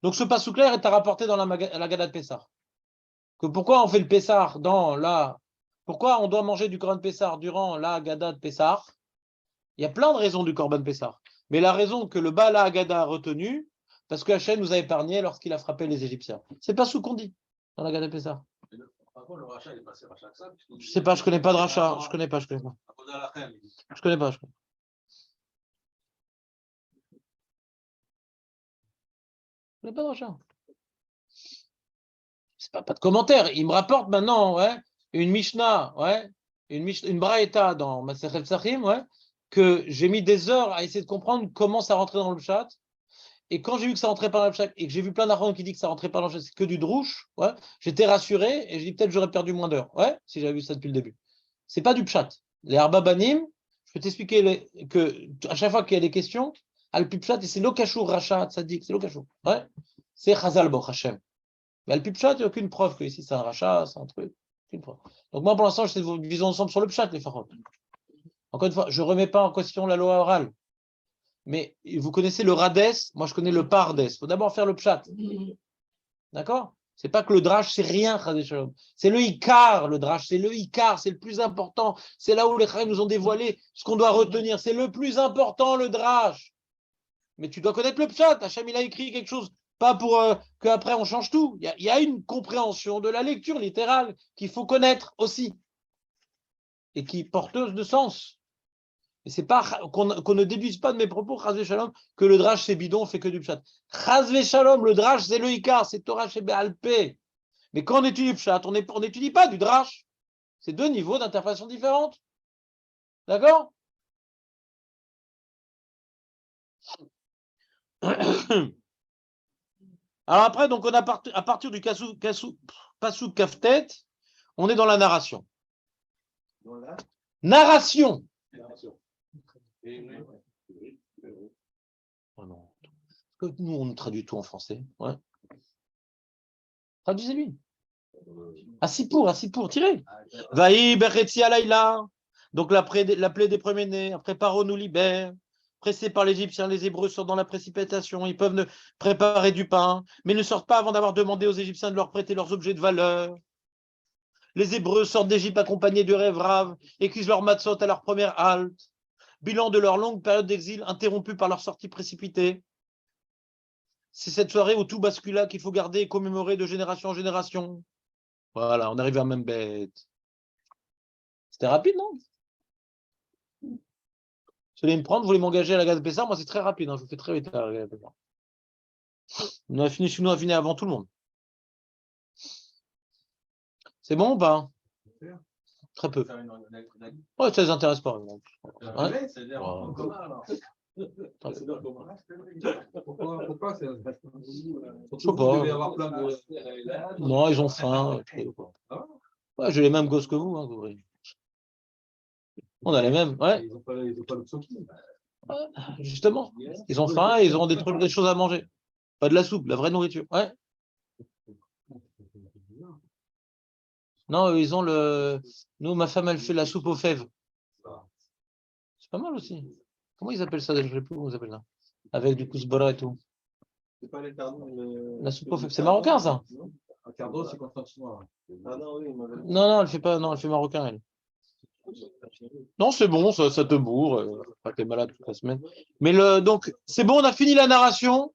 Donc ce pasouk clair est à rapporter dans la Gada de Pessah. Que pourquoi on fait le Pessah pourquoi on doit manger du Corban Pessah durant la Gada de Pessah? Il y a plein de raisons du Corban Pessah. Mais la raison que le Bala Agada a retenue, parce que Hachem nous a épargnés lorsqu'il a frappé les Égyptiens. C'est pas ce qu'on dit dans la Gada de Pessah. Par contre, le rachat, il est passé rachat que ça. Je sais pas, je connais pas de rachat. Je connais pas. Je connais pas. Mais pas de rachat. C'est pas de commentaire. Il me rapporte maintenant, ouais, une Mishnah, ouais, une Braïta dans Masechet Psachim, ouais, que j'ai mis des heures à essayer de comprendre comment ça rentrait dans le chat. Et quand j'ai vu que ça rentrait pas dans le chat et que j'ai vu plein d'argent qui dit que ça rentrait pas dans le chat, c'est que du drouche, ouais, j'étais rassuré et je dis peut-être j'aurais perdu moins d'heures, ouais, si j'avais vu ça depuis le début. C'est pas du pshat. Les Arbabanim, je peux t'expliquer que à chaque fois qu'il y a des questions, al pshat et c'est l'okashur rachat, ça dit que c'est l'okashur, ouais, c'est Chazal Bo Hashem. Mais le pshat, il n'y a aucune preuve que ici c'est un rachat, c'est un truc, aucune preuve. Donc moi pour l'instant, j'essaie de vous diviser ensemble sur le pshat, les pharaons. Encore une fois, je ne remets pas en question la loi orale. Mais vous connaissez le Rades, moi je connais le Pardes. Il faut d'abord faire le Pshat. D'accord? C'est pas que le drash, c'est rien, chas v'shalom. C'est le ikar, le drash, c'est le ikar, c'est le plus important. C'est là où les chachamim nous ont dévoilé ce qu'on doit retenir. C'est le plus important, le drash. Mais tu dois connaître le pshat. Hachem, il a écrit quelque chose, pas pour qu'après on change tout. Il y a une compréhension de la lecture littérale qu'il faut connaître aussi et qui est porteuse de sens. Et c'est pas qu'on ne déduise pas de mes propos, chas v'shalom, que le drash c'est bidon, on fait que du pshat. Chas v'shalom, le drash c'est le ikar, c'est Torah chez Be'alpé. Mais quand on étudie pshat, on n'étudie pas du drash. C'est deux niveaux d'interprétation différentes. D'accord? Alors après, donc on a à partir du Pasuk Kaftet, on est dans la narration. Dans la Narration. narration. Oh non. Nous, on traduit tout en français. Ouais. Traduisez-lui. Assis pour, tirez. Vaï Bechetzi Alayla. Donc la plaie des premiers-nés. Après, Paro nous libère. Pressés par l'Égyptien, les Hébreux sortent dans la précipitation. Ils peuvent préparer du pain, mais ne sortent pas avant d'avoir demandé aux Égyptiens de leur prêter leurs objets de valeur. Les Hébreux sortent d'Égypte accompagnés de rêves raves et cuisent leur matzot à leur première halte. Bilan de leur longue période d'exil interrompue par leur sortie précipitée. C'est cette soirée où tout bascula qu'il faut garder et commémorer de génération en génération. Voilà, on arrive à la même bête. C'était rapide, non? Vous allez me prendre, vous voulez m'engager à la gaz Pessar, moi c'est très rapide, hein, je vous fais très vite à la gaz Pessar. Nous a fini avant tout le monde. C'est bon ou pas? Très peu. Ouais, ça les intéresse pas. Ouais. Pourquoi c'est Je sais pas. Non, ils ont faim. Ouais, j'ai les mêmes gosses que vous. Hein, on a les mêmes. Ouais. Ils n'ont pas l'option. Justement. Ils ont faim et ils auront des choses à manger. Pas de la soupe, de la vraie nourriture. Ouais. Non, ils ont le. Nous, ma femme, elle fait la soupe aux fèves. C'est pas mal aussi. Comment ils appellent ça? Je ne sais plus comment ils appellent ça. Avec du cousbara et tout. C'est pas les cardons. La soupe aux fèves. C'est marocain, ça? Un cardon, c'est constantinois. Ah non, oui, non, elle fait pas. Non, elle fait marocain, elle. Non, c'est bon, ça te bourre. Pas que t'es malade toute la semaine. Mais donc, c'est bon, on a fini la narration.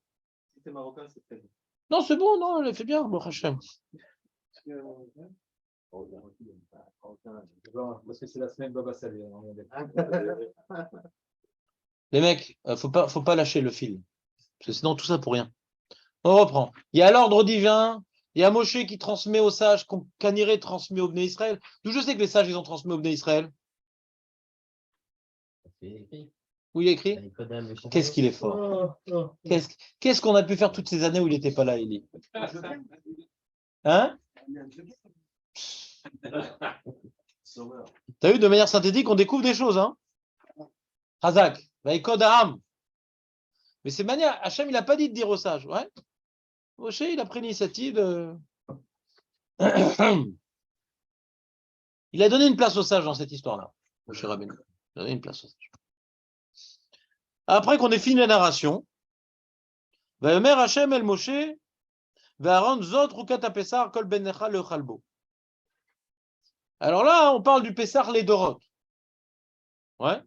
Si c'est marocain, c'est très bon. Non, c'est bon, non, elle fait bien, bon, Hachem. Parce que c'est la semaine Baba Salé. Les mecs, faut pas lâcher le fil. Parce que sinon, tout ça pour rien. On reprend. Il y a l'ordre divin. Il y a Moshe qui transmet aux sages, qu'Aniré transmet au Bnei Israël. D'où je sais que les sages, ils ont transmis au Bnei Israël. Où il est écrit? Qu'est-ce qu'il est fort. Qu'est-ce qu'on a pu faire toutes ces années où il n'était pas là, Eli? Hein? T'as vu, de manière synthétique, on découvre des choses, hein? Hazak, Vaikod Aham. Mais c'est manière, Hachem, il n'a pas dit de dire aux sages, ouais? Moshe, il a pris l'initiative de... Il a donné une place aux sages dans cette histoire-là, Moshe Rabbeinu. Il a donné une place aux sages. Après qu'on ait fini la narration, Vayomer Hachem el Moshe, Vaharon Zot Rukat HaPesar Kol Ben Necha Le Chalbo. Alors là, on parle du Pessar les Dorot. Ouais,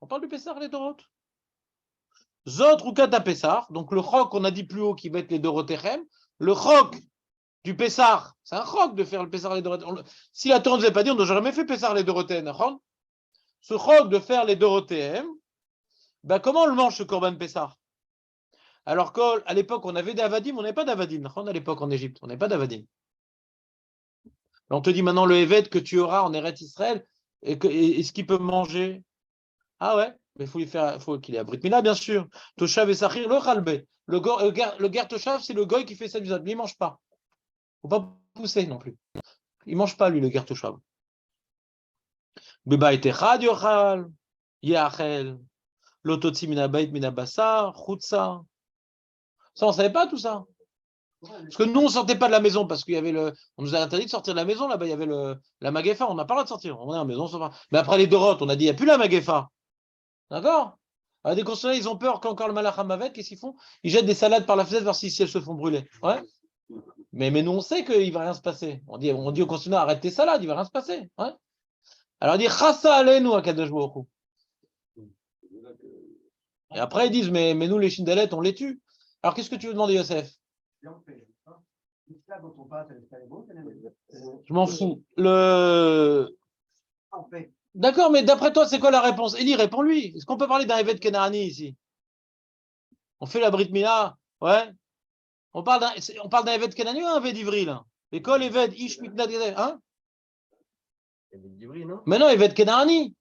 on parle du Pessar les Dorot. Zot Rukat HaPesar, donc le chok qu'on a dit plus haut qui va être les Dorotechem, le chok du Pessar, c'est un chok de faire le Pessar les Dorotechem. Si la Torah ne nous avait pas dit, on n'a jamais fait Pessar les Dorotechem. Ce chok de faire les Dorotechem, ben comment on le mange ce Korban Pessar? Alors qu'à l'époque, on avait des Avadim, on n'avait pas d'Avadim. À l'époque en Égypte, on n'avait pas d'Avadim. On te dit maintenant le Évêque que tu auras en Eretz Israël, est-ce qu'il peut manger? Ah ouais, mais faut qu'il ait Brit Mila, bien sûr. Toshav et Sachir, le Chalbe. Le guerre Toshav, c'est le goy qui fait ça du zad, mais il ne mange pas. Il ne faut pas pousser non plus. Il ne mange pas, lui, le guerre Toshav. Beba et Echad Yochal, Yachel, Lototsi Minabait Minabassa, Chutsa. Ça, on ne savait pas tout ça. Parce que nous, on ne sortait pas de la maison parce qu'il y avait on nous a interdit de sortir de la maison. Là-bas, il y avait la Magefa. On n'a pas le droit de sortir. On est à la maison, on sort pas. Mais après les Dorot, on a dit il n'y a plus la Magefa. D'accord? Des concernés, ils ont peur qu'encore le Malach Hamavet, qu'est-ce qu'ils font? Ils jettent des salades par la fenêtre voir si elles se font brûler. Ouais? Mais nous, on sait qu'il ne va rien se passer. On dit au consulat, arrête tes salades, il ne va rien se passer. Ouais. Alors, il dit, Chassa alenu Akadosh Baruch Hu. Et après, ils disent, mais nous, les Shindalet, on les tue. Alors, qu'est-ce que tu veux demander, Yosef? Je m'en fous. D'accord, mais d'après toi, c'est quoi la réponse? Eli, réponds-lui. Est-ce qu'on peut parler d'un Eved Kenani ici? On fait la Brit Mila, ouais. On parle d'un Eved Kenani ou un Eved Ivri, là? L'école Eved, Ish Miknad, hein? Mais non, Eved Kenani.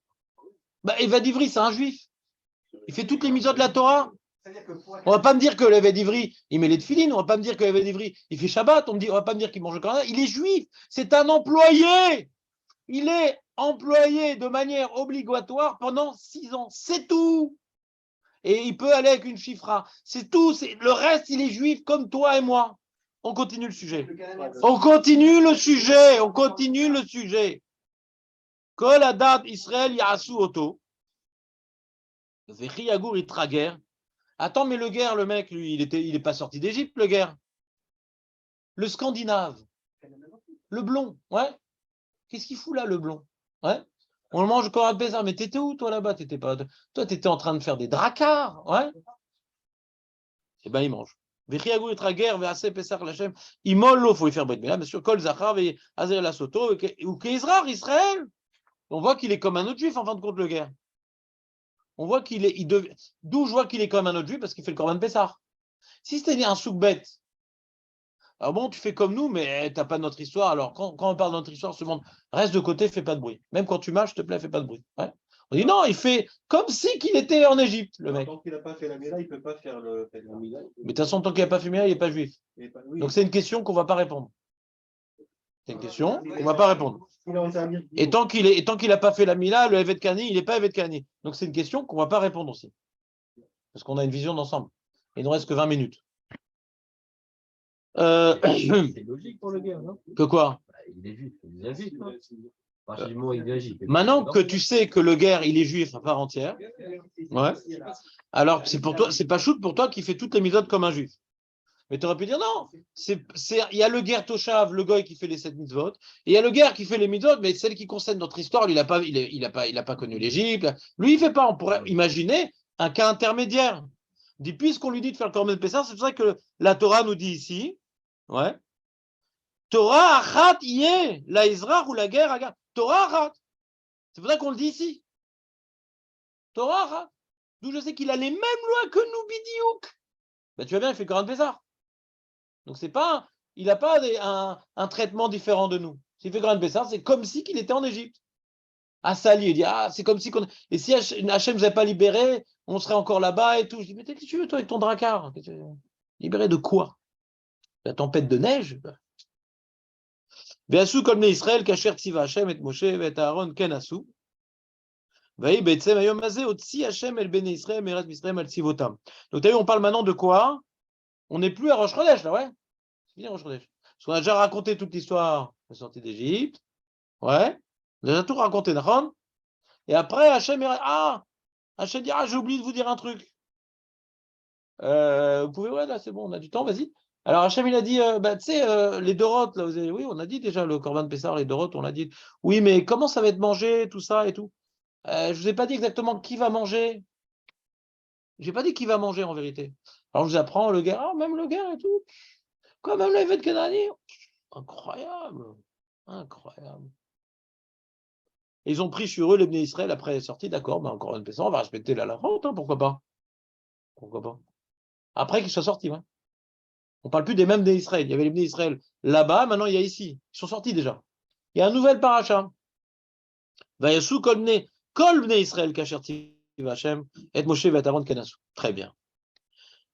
Bah, Eved Ivri, c'est un juif. Il fait toutes les mises de la Torah. On va pas me dire que l'Eved Ivri, il met les tefilines. On va pas me dire que l'Eved Ivri, il fait Shabbat. On va pas me dire qu'il mange le Corban. Il est juif. C'est un employé. Il est employé de manière obligatoire pendant 6 ans. C'est tout. Et il peut aller avec une chifra. C'est tout. Le reste, il est juif comme toi et moi. On continue le sujet. On continue le sujet. On continue le sujet. Kol adat Israël yasu oto. Vechi yagur itrager. Attends, mais le guerre, le mec, lui, il est pas sorti d'Égypte, le guerre. Le Scandinave. Le blond, ouais. Qu'est-ce qu'il fout là, le blond? Ouais. On le mange encore à Bézard. Mais t'étais où, toi, là-bas? Toi, t'étais en train de faire des dracars, ouais. Eh ben, il mange. Vechiagou et traguer, ve'aseh pesach lachem. Il molle l'eau, il faut lui faire brit. Mais là, bien sûr, kol zachar, ve'azer la soto, ou qu'Israël, Israël. On voit qu'il est comme un autre juif, en fin de compte, le guerre. On voit qu'il est, d'où je vois qu'il est comme un autre juif, parce qu'il fait le Corban Pessah. Si c'était un souk-bête, alors bon, tu fais comme nous, mais tu n'as pas notre histoire. Alors, quand on parle de notre histoire, ce monde reste de côté, fais pas de bruit. Même quand tu marches, s'il te plaît, fais pas de bruit. Ouais. On dit non, il fait comme si qu'il était en Égypte, le mec. Tant qu'il n'a pas fait la Mila, il ne peut pas faire le Mila. Mais de toute façon, tant qu'il n'a pas fait Mila, il n'est pas juif. Donc, c'est une question qu'on ne va pas répondre. C'est une question qu'on ne va pas répondre. Et tant qu'il n'a pas fait la Mila, le Evet Kani, il n'est pas Evet Kani. Donc, c'est une question qu'on ne va pas répondre aussi. Parce qu'on a une vision d'ensemble. Il ne nous reste que 20 minutes. C'est logique pour le gars, non? Que quoi? Il est juif, il est juif. Il est juif. Maintenant que tu sais que le guerre, il est juif à part entière, ouais. Alors c'est pour toi, c'est pas shoot pour toi qui fait toutes les mitzvot comme un juif. Mais tu aurais pu dire non, il y a le guerre Toshav, le goy qui fait les 7 mitzvot, et il y a le guerre qui fait les mitzvot, mais celle qui concerne notre histoire, lui, il a pas connu l'Égypte. Lui, il fait pas. On pourrait imaginer un cas intermédiaire. Puisqu'on lui dit de faire le Corban Pessah, c'est pour ça que la Torah nous dit ici, ouais. Torah achat yé, la Ezra ou la guerre agar. Torah achat. C'est pour ça qu'on le dit ici. Torah achat. D'où je sais qu'il a les mêmes lois que nous, bidiouk. Ben, tu vois bien, il fait Corban Pessah. Donc c'est pas, il n'a pas un traitement différent de nous. S'il fait Corban Pessah, c'est comme si qu'il était en Égypte. Sali, il dit c'est comme si qu'on. Et si Hachem ne nous avait pas libérés, on serait encore là-bas et tout. Je dis mais qu'est-ce que tu veux toi avec ton dracard? Libéré de quoi? La tempête de neige? Ve'asu kol bnei Israël kasher tziva Hashem et Moshe et Aaron ken asu. Ve'i be'etzem hayom hazeh otzi Hashem el bnei Israël me'eretz Mitzrayim al tzivotam. Donc tu as vu, on parle maintenant de quoi? On n'est plus à Rosh Chodesh là, ouais. C'est bien Rosh Chodesh. Parce qu'on a déjà raconté toute l'histoire de la sortie d'Égypte. Ouais. On a déjà tout raconté, d'accord? Et après Hashem Hashem dit j'ai oublié de vous dire un truc. Vous pouvez, ouais, là c'est bon, on a du temps, vas-y. Alors Hachem il a dit, tu sais, les Doroth, là, oui, on a dit déjà le Corban Pessah, les Doroth, on a dit, oui, mais comment ça va être mangé, tout ça et tout. Je vous ai pas dit exactement qui va manger. J'ai pas dit qui va manger en vérité. Alors je vous apprends le gars, même le gars et tout. Quoi, même l'Eved Kenani. Incroyable, incroyable. Et ils ont pris sur eux les Bnei Israël après la sortie, d'accord, mais encore une Pessah, on va respecter la honte, hein, pourquoi pas. Pourquoi pas. Après qu'ils soient sortis, ouais. On ne parle plus des mêmes Bnei Israël. Il y avait les Bnei Israël là-bas, maintenant il y a ici. Ils sont sortis déjà. Il y a un nouvel paracha. Vayasu kol bnei Israël kasher tziva Hashem et Moshe et Aaron ken asu. Très bien.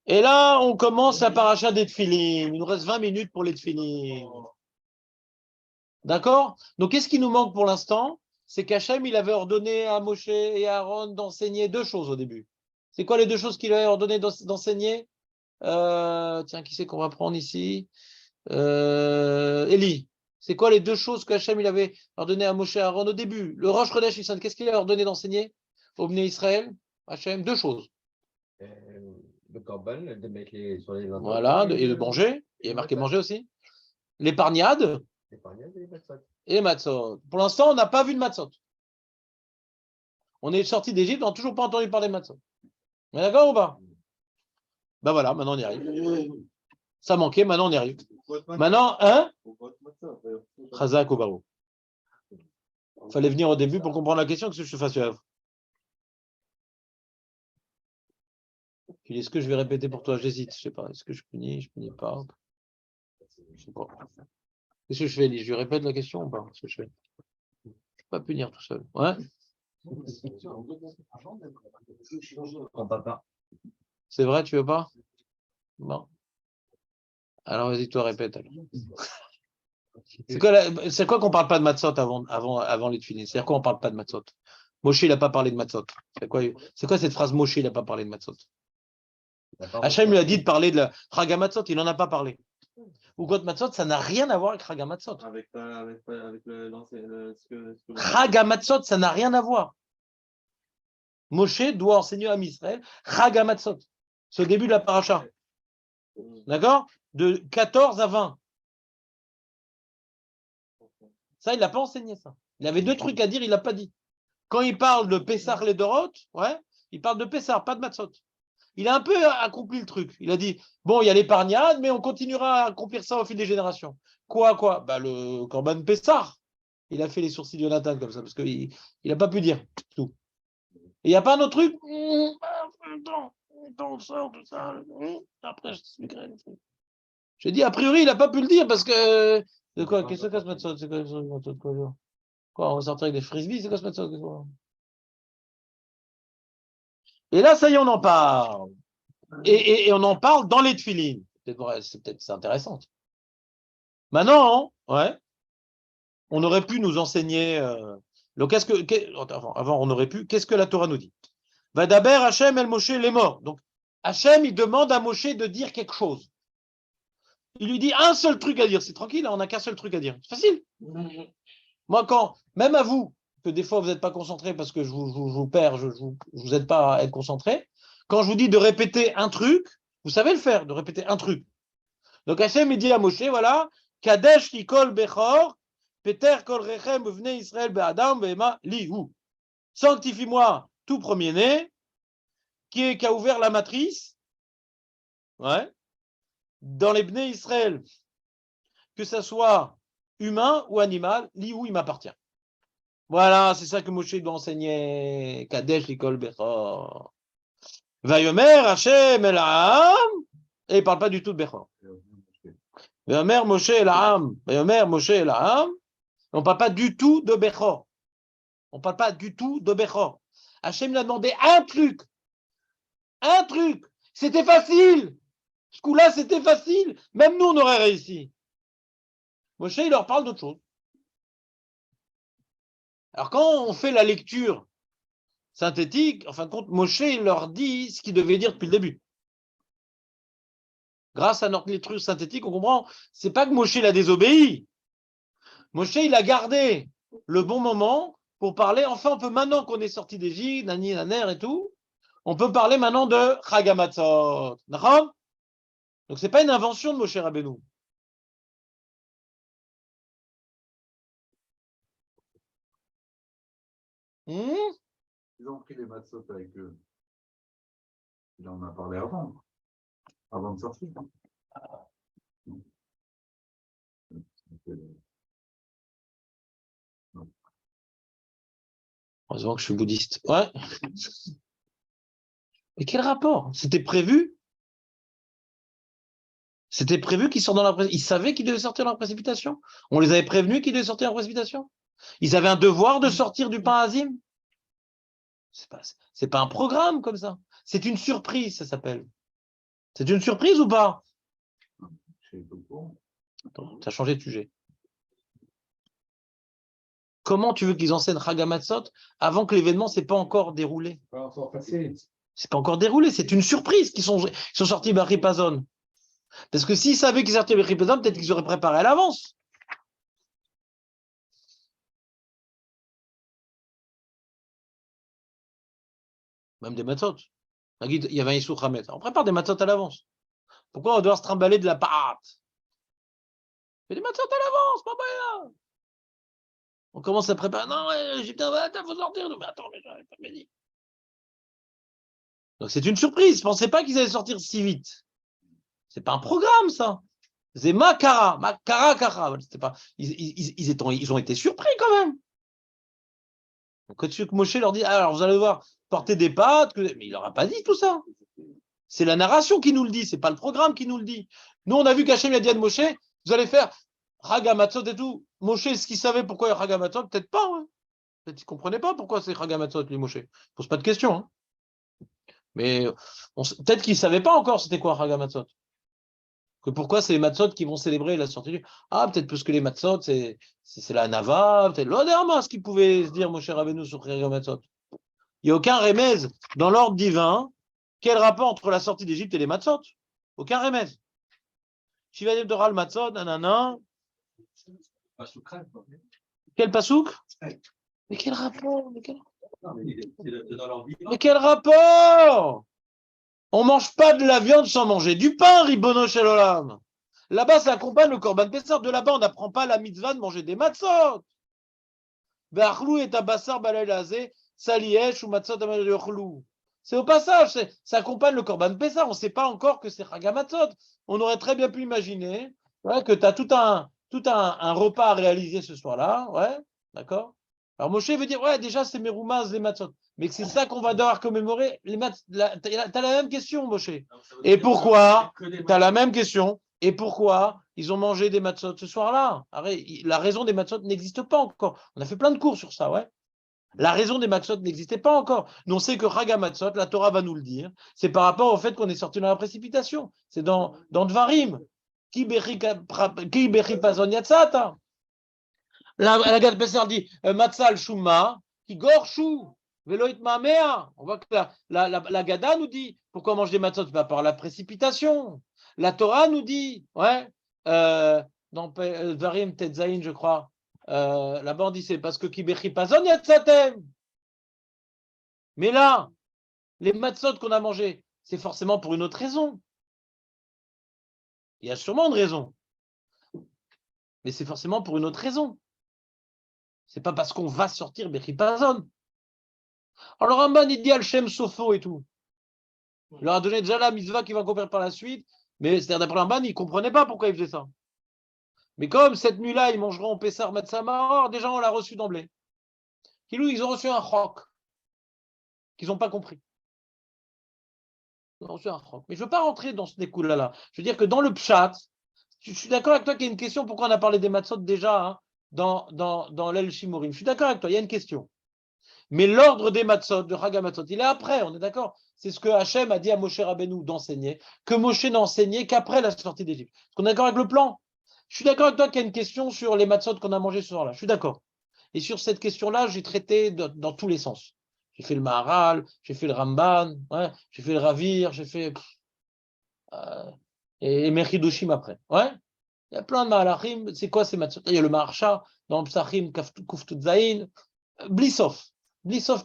Et là, on commence la paracha des Tfilin. Il nous reste 20 minutes pour les Tfilin. D'accord? Donc, qu'est-ce qui nous manque pour l'instant? C'est qu'Hachem, il avait ordonné à Moshe et à Aaron d'enseigner 2 choses au début. C'est quoi les 2 choses qu'il avait ordonné d'enseigner? Tiens, qui c'est qu'on va prendre ici? Élie. C'est quoi les 2 choses qu'Hachem il avait ordonné à Moshe et Aaron au début? Le Rosh Chodesh Nissan, qu'est-ce qu'il a ordonné d'enseigner au Bnei Israël? Hachem, 2 choses. Le Corban, de mettre sur les vins. Voilà, et de manger. Il y a marqué manger aussi. Les parniades et les matzot. Pour l'instant, on n'a pas vu de matzot. On est sorti d'Égypte, on n'a toujours pas entendu parler de matzot. On est d'accord ou pas? Ben voilà, maintenant on y arrive. Ça manquait, maintenant on y arrive. Maintenant, hein? Chazak ou Barou. Il fallait venir au début pour comprendre la question, que je te fasse œuvre. Est-ce que je vais répéter pour toi? J'hésite, je sais pas. Est-ce que je punis pas? Je sais pas. Qu'est-ce que je fais, Elie? Je lui répète la question ou pas? Qu'est-ce que je fais? Je ne peux pas punir tout seul. Ouais? C'est vrai, tu veux pas? Bon. Alors vas-y, toi, répète. C'est quoi qu'on parle pas de matzot avant les tuiles? C'est-à-dire quoi on parle pas de matzot? Moshe, il n'a pas parlé de matzot. C'est quoi cette phrase Moshe, il n'a pas parlé de matzot? Hachem lui a dit de parler de la Chagamatzot, il n'en a pas parlé. Ou God Matzot, ça n'a rien à voir avec Chagamatzot. Chagamatzot, ça n'a rien à voir. Moshe doit enseigner à Israël Chagamatzot. C'est au début de la paracha. D'accord? De 14 à 20. Ça, il n'a pas enseigné ça. Il avait 2 trucs à dire, il n'a pas dit. Quand il parle de Pessah Ledorot, ouais, il parle de Pessah, pas de Matzot. Il a un peu accompli le truc. Il a dit, bon, il y a les parniades, mais on continuera à accomplir ça au fil des générations. Quoi? Bah, le Corban Pessah. Il a fait les sourcils de Jonathan comme ça, parce qu'il n'a pas pu dire tout. Et il n'y a pas un autre truc? On sort de ça. Après, je t'expliquerai. Je dis, a priori, il n'a pas pu le dire, parce que... De quoi? Qu'est-ce que c'est ce Matzot? C'est quoi? Quoi, on va sortir avec des frisbees? C'est quoi ce Matzot? Et là, ça y est, on en parle. Et on en parle dans les tefilines. C'est intéressant. Maintenant, ouais, on aurait pu nous enseigner. Avant, on aurait pu. Qu'est-ce que la Torah nous dit? Vadaber Hachem el Moshe les morts. Donc, Hachem, il demande à Moshe de dire quelque chose. Il lui dit un seul truc à dire. C'est tranquille, on n'a qu'un seul truc à dire. C'est facile. Moi, même à vous, que des fois vous n'êtes pas concentré parce que je vous perds, je ne vous aide pas à être concentré. Quand je vous dis de répéter un truc, vous savez le faire, de répéter un truc. Donc Hachem, il dit à Moshe, voilà, Kadesh li kol bechor, Peter kol rechem vnei Israël be'adam ve'ema lihu. Sanctifie-moi tout premier-né, qui a ouvert la matrice, ouais, dans les bnei Israël, que ça soit humain ou animal, lihu, il m'appartient. Voilà, c'est ça que Moshe doit enseigner. Kadesh li kol bechor. Vayomer Hachem el ha'am, et il ne parle pas du tout de bechor. Vayomer Moshe el ha'am, Vayomer Moshe el ha'am. On ne parle pas du tout de Bechor. On ne parle pas du tout de Bechor. Hachem lui a demandé un truc. Un truc. C'était facile. Ce coup-là, c'était facile. Même nous, on aurait réussi. Moshe, il leur parle d'autre chose. Alors, quand on fait la lecture synthétique, en fin de compte, Moshe, il leur dit ce qu'il devait dire depuis le début. Grâce à notre lecture synthétique, on comprend. C'est pas que Moshe l'a désobéi. Moshe, il a gardé le bon moment pour parler. Enfin, on peut, maintenant qu'on est sorti d'Égypte, Nani, Naner et tout, on peut parler maintenant de Chagamatzot. D'accord? Donc, ce n'est pas une invention de Moshe Rabbeinu. Ils ont pris les matzot avec eux. Il en a parlé avant de sortir. Heureusement que je suis bouddhiste. Ouais. Mais quel rapport? C'était prévu? C'était prévu qu'ils sortent dans la précipitation. Ils savaient qu'ils devaient sortir dans la précipitation? On les avait prévenus qu'ils devaient sortir dans la précipitation? Ils avaient un devoir de sortir du pain azim? C'est pas un programme comme ça. C'est une surprise, ça s'appelle. C'est une surprise ou pas? Attends, tu as changé de sujet. Comment tu veux qu'ils enseignent Chagamatzot avant que l'événement ne s'est pas encore déroulé? C'est pas encore déroulé, c'est une surprise qu'ils sont sortis Bachipazon. Parce que s'ils savaient qu'ils sortaient Bachipazon, peut-être qu'ils auraient préparé à l'avance. Même des matzot. Il y avait un Issou Hametz. On prépare des matzot à l'avance. Pourquoi on doit se trimballer de la pâte? Fais des matzot à l'avance, pas bien. On commence à préparer. Non, Égyptien, il faut sortir. Mais attends, mais j'avais pas dit. Donc c'est une surprise. Je ne pensais pas qu'ils allaient sortir si vite. C'est pas un programme, ça. C'est Makara, Kara. C'était pas. Ils ont été surpris quand même. Donc, quand Moshe leur dit, alors vous allez voir, porter des pâtes, mais il leur a pas dit tout ça. C'est la narration qui nous le dit, c'est pas le programme qui nous le dit. Nous, on a vu qu'Hachem a dit à Moshe, vous allez faire Hagamatzot et tout. Moshe, est-ce qu'il savait pourquoi il y a Hagamatzot? Peut-être pas. Hein. Peut-être qu'il ne comprenait pas pourquoi c'est Hagamatzot, lui, Moshe. Il ne pose pas de questions. Hein. Mais peut-être qu'il ne savait pas encore c'était quoi Hagamatzot. Que pourquoi c'est les matzot qui vont célébrer la sortie du... Ah, peut-être parce que les matzot, c'est la nava, peut-être l'oderma, ce qu'il pouvait se dire, Moshe Rabbeinu, sur les matzot. Il n'y a aucun remèze dans l'ordre divin. Quel rapport entre la sortie d'Égypte et les matzot? Aucun remèze. Shivadim Torah le matzot, nanana. Quel pasouk? Mais quel rapport? Mais quel rapport? On ne mange pas de la viande sans manger du pain, Ribono Shel Olam. Là-bas, ça accompagne le Korban Pessah. De là-bas, on n'apprend pas la mitzvah de manger des matzot. Ve'achlou et tabassar balaylaze, saliesh ou matzot amal yochlou. C'est au passage, ça accompagne le Korban Pessah. On ne sait pas encore que c'est Hagamatzot. On aurait très bien pu imaginer que tu as tout un repas à réaliser ce soir-là. Ouais, d'accord. Alors Moshe veut dire, ouais, déjà c'est Meroumaz, les matzot. Mais c'est ça qu'on va devoir commémorer. Tu as la même question, Moshe. Et pourquoi? Tu as la même question. Et pourquoi ils ont mangé des matzot ce soir-là? La raison des matzot n'existe pas encore. On a fait plein de cours sur ça, ouais. La raison des matzot n'existait pas encore. Nous, on sait que Chag HaMatzot, la Torah va nous le dire, c'est par rapport au fait qu'on est sorti dans la précipitation. C'est dans Dvarim. Ki bechi pazon yatzata. La Gad Besser dit Matzal Shuma, qui gorshu, veloit mamea. On voit que la Gada nous dit pourquoi on mange des matzot? Pas par la précipitation. La Torah nous dit, ouais, dans Dvarim Tetzaïn, je crois, là-bas on dit c'est parce que Kibechi Pazon Yatzatem. Mais là, les matzot qu'on a mangés, c'est forcément pour une autre raison. Il y a sûrement une raison. Mais c'est forcément pour une autre raison. C'est pas parce qu'on va sortir Bechi Pazon. Alors Ramban, il dit Al-Shem Sofo et tout. Il leur a donné déjà la mitzvah qui va accomplir par la suite, mais c'est-à-dire d'après Ramban, il ne comprenait pas pourquoi il faisait ça. Mais comme cette nuit-là, ils mangeront Pessar Matzamar, déjà on l'a reçu d'emblée. Ils ont reçu un chok qu'ils n'ont pas compris. Ils ont reçu un chok. Mais je ne veux pas rentrer dans ce découle-là. Je veux dire que dans le pshat, je suis d'accord avec toi qu'il y a une question, pourquoi on a parlé des matzot déjà hein, dans l'El Shimurim. Je suis d'accord avec toi, il y a une question. Mais l'ordre des matzot, de Chag HaMatzot, il est après, on est d'accord. C'est ce que Hachem a dit à Moshe Rabbeinu d'enseigner, que Moshe n'a enseigné qu'après la sortie d'Égypte. Est-ce qu'on est d'accord avec le plan? Je suis d'accord avec toi qu'il y a une question sur les matzot qu'on a mangés ce soir-là. Je suis d'accord. Et sur cette question-là, j'ai traité dans tous les sens. J'ai fait le Maharal, j'ai fait le Ramban, ouais, j'ai fait le Ravir, j'ai fait... et Mechidushim après. Ouais. Il y a plein de Mahalachim. C'est quoi ces matzot? Il y a le Maharsha, dans le Psachim, Kuftut Zayin, Blissof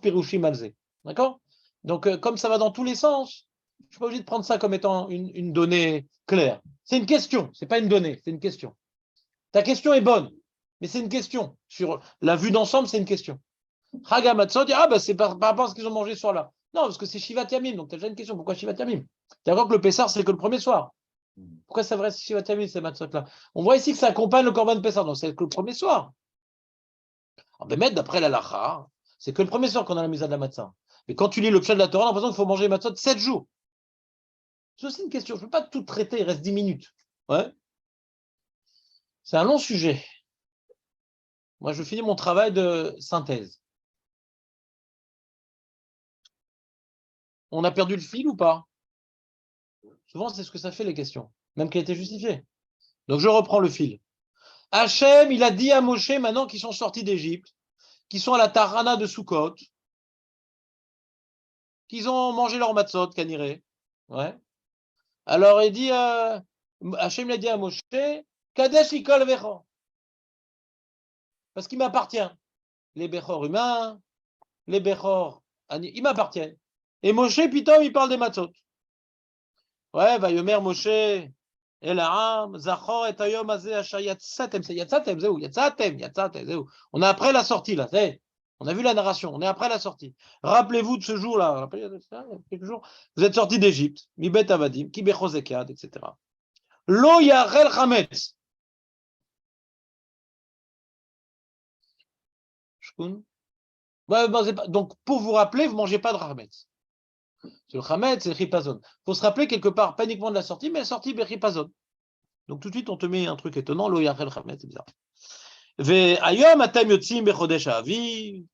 Pirushim Alze. D'accord? Donc, comme ça va dans tous les sens, je ne suis pas obligé de prendre ça comme étant une donnée claire. C'est une question, ce n'est pas une donnée, c'est une question. Ta question est bonne, mais c'est une question. Sur la vue d'ensemble, c'est une question. Chag HaMatzot, c'est par rapport à ce qu'ils ont mangé ce soir-là. Non, parce que c'est Shivat Yamim, donc tu as déjà une question. Pourquoi Shivat Yamim? Tu es d'accord que le Pessar, c'est que le premier soir. Pourquoi c'est vrai Shivat Yamim, ces matzot-là? On voit ici que ça accompagne le Korban Pessar, donc c'est que le premier soir. Alors, ben, d'après la Lacha, c'est que le premier soir qu'on a la mise à de la matzah. Mais quand tu lis le pshat de la Torah, on a l'impression qu'il faut manger les matzot 7 jours. C'est aussi une question. Je ne peux pas tout traiter, il reste 10 minutes. Ouais. C'est un long sujet. Moi, je finis mon travail de synthèse. On a perdu le fil ou pas? Souvent, c'est ce que ça fait les questions, même qui a été justifié. Donc, je reprends le fil. Hachem, il a dit à Moshe, maintenant qu'ils sont sortis d'Égypte, qu'ils sont à la Tarana de Sukkot, qu'ils ont mangé leur matzot, Kaniré. Ouais. Alors, il dit, Hachem l'a dit à Moshe, Kadesh Ikol Bechor. Parce qu'il m'appartient. Les Bechor humains, les Bechor, ils m'appartiennent. Et Moshe, putain, il parle des matzot. Ouais, va Yomer Moshe, אל העם, זכור את היום הזה אשר יצאתם, יצאתם, זהו, יצאתם, זהו. On est après la sortie là, on a vu la narration, on est après la sortie. Rappelez-vous de ce jour-là, quelques jours, vous êtes sortis d'Égypte, Mibet Avadim, Ki Bechozekad, etc. Lo Yachel Chametz. Donc, pour vous rappeler, vous ne mangez pas de Chametz. Le Chametz, c'est le Chipazon. Il faut se rappeler quelque part, pas uniquement de la sortie, mais la sortie Bechipazon. Donc tout de suite, on te met un truc étonnant, Lo Yachel Chametz, c'est bizarre. Ve'ayom atem yotzim bechodesh ha'aviv.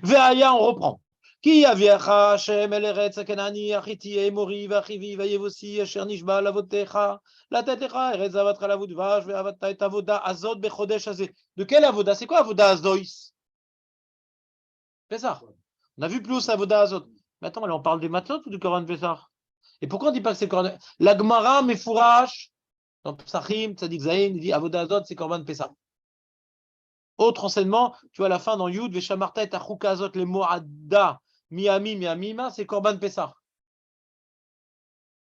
Ve'aya, on reprend. Ki yaviacha Hashem el eretz hakanani achiti emori v'achivi v'yevusi asher nishba lavotecha latet lecha eretz zavatcha lavut dvash ve'avatta et avoda azot bechodesh hazeh. De quelle avoda? C'est quoi avoda azois? Pessah. On a vu plus haut ça avoda azot. Mais attends, là, on parle des matzot ou du Korban Pessah? Et pourquoi on ne dit pas que c'est Korban? La Gemara Mefourash, dans Psachim, Tzadik Zayin, il dit avoda azot, c'est Korban Pessah. Autre enseignement, tu vois à la fin dans Yud, Veshamarta et Achuka Azot, les Moada, Miami, Miamima, c'est Korban Pessah.